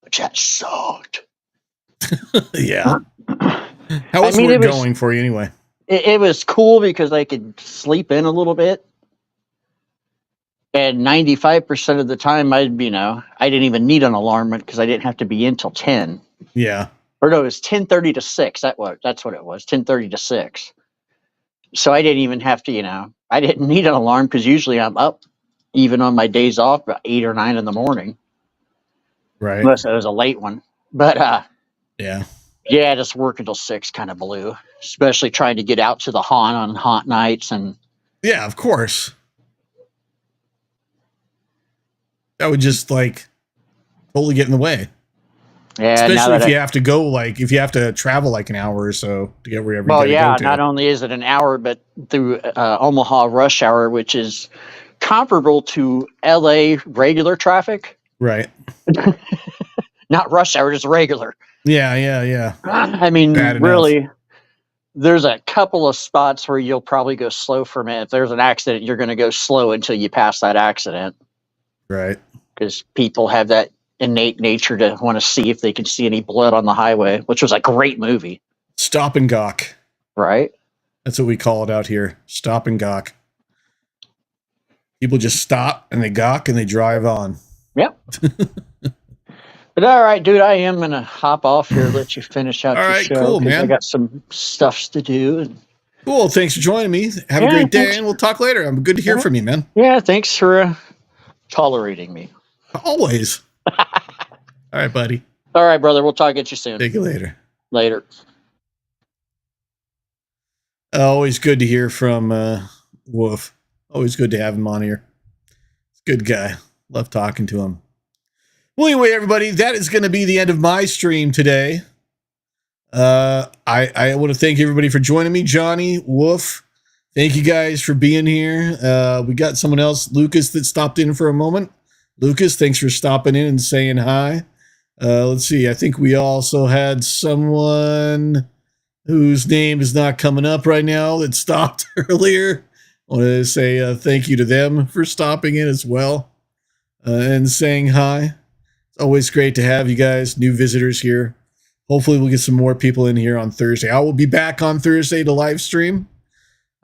Which that sucked. Yeah. How was I mean, work going for you anyway? It was cool because I could sleep in a little bit. And 95% of the time, I didn't even need an alarm because I didn't have to be in till 10. Yeah. Or no, it was 10:30 to 6. That's what it was, 10:30 to 6. So I didn't even have to, I didn't need an alarm because usually I'm up even on my days off about 8 or 9 in the morning. Right. Unless it was a late one. But yeah. Yeah, just work until 6 kind of blew, especially trying to get out to the haunt on haunt nights. And yeah, of course. That would just like totally get in the way. Yeah, especially if you have to go, like if you have to travel like an hour or so to get wherever. Well, you yeah, go to. not only is it an hour, but through Omaha rush hour, which is comparable to LA regular traffic. Right. Not rush hour, just regular. Yeah. I mean, really, there's a couple of spots where you'll probably go slow for a minute. If there's an accident, you're going to go slow until you pass that accident. Right. Because people have that innate nature to want to see if they can see any blood on the highway, which was a great movie. Stop and gawk. Right. That's what we call it out here. Stop and gawk. People just stop and they gawk and they drive on. Yep. But all right, dude, I am gonna hop off here. Let you finish out your show. Cool, man. I got some stuffs to do. Cool. Thanks for joining me. Have a great day, and we'll talk later. I'm good to hear from you, man. Yeah, thanks for tolerating me. Always. All right, buddy. All right, brother. We'll talk at you soon. Take you later. Later. Always good to hear from Wolf. Always good to have him on here. He's a good guy. Love talking to him. Well, anyway, everybody, that is going to be the end of my stream today. I want to thank everybody for joining me. Johnny, Wolf, thank you guys for being here. We got someone else, Lucas, that stopped in for a moment. Lucas, thanks for stopping in and saying hi. Let's see. I think we also had someone whose name is not coming up right now that stopped earlier. I want to say thank you to them for stopping in as well and saying hi. It's always great to have you guys, new visitors here. Hopefully we'll get some more people in here on Thursday. I will be back on Thursday to live stream.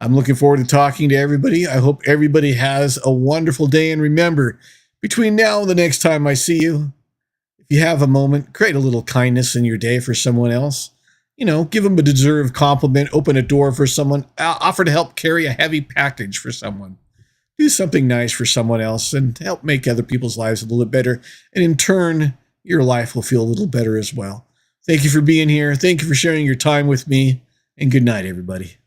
I'm looking forward to talking to everybody. I hope everybody has a wonderful day. And remember, between now and the next time I see you, if you have a moment, create a little kindness in your day for someone else. Give them a deserved compliment, open a door for someone, offer to help carry a heavy package for someone. Do something nice for someone else and help make other people's lives a little bit better. And in turn, your life will feel a little better as well. Thank you for being here. Thank you for sharing your time with me. And good night, everybody.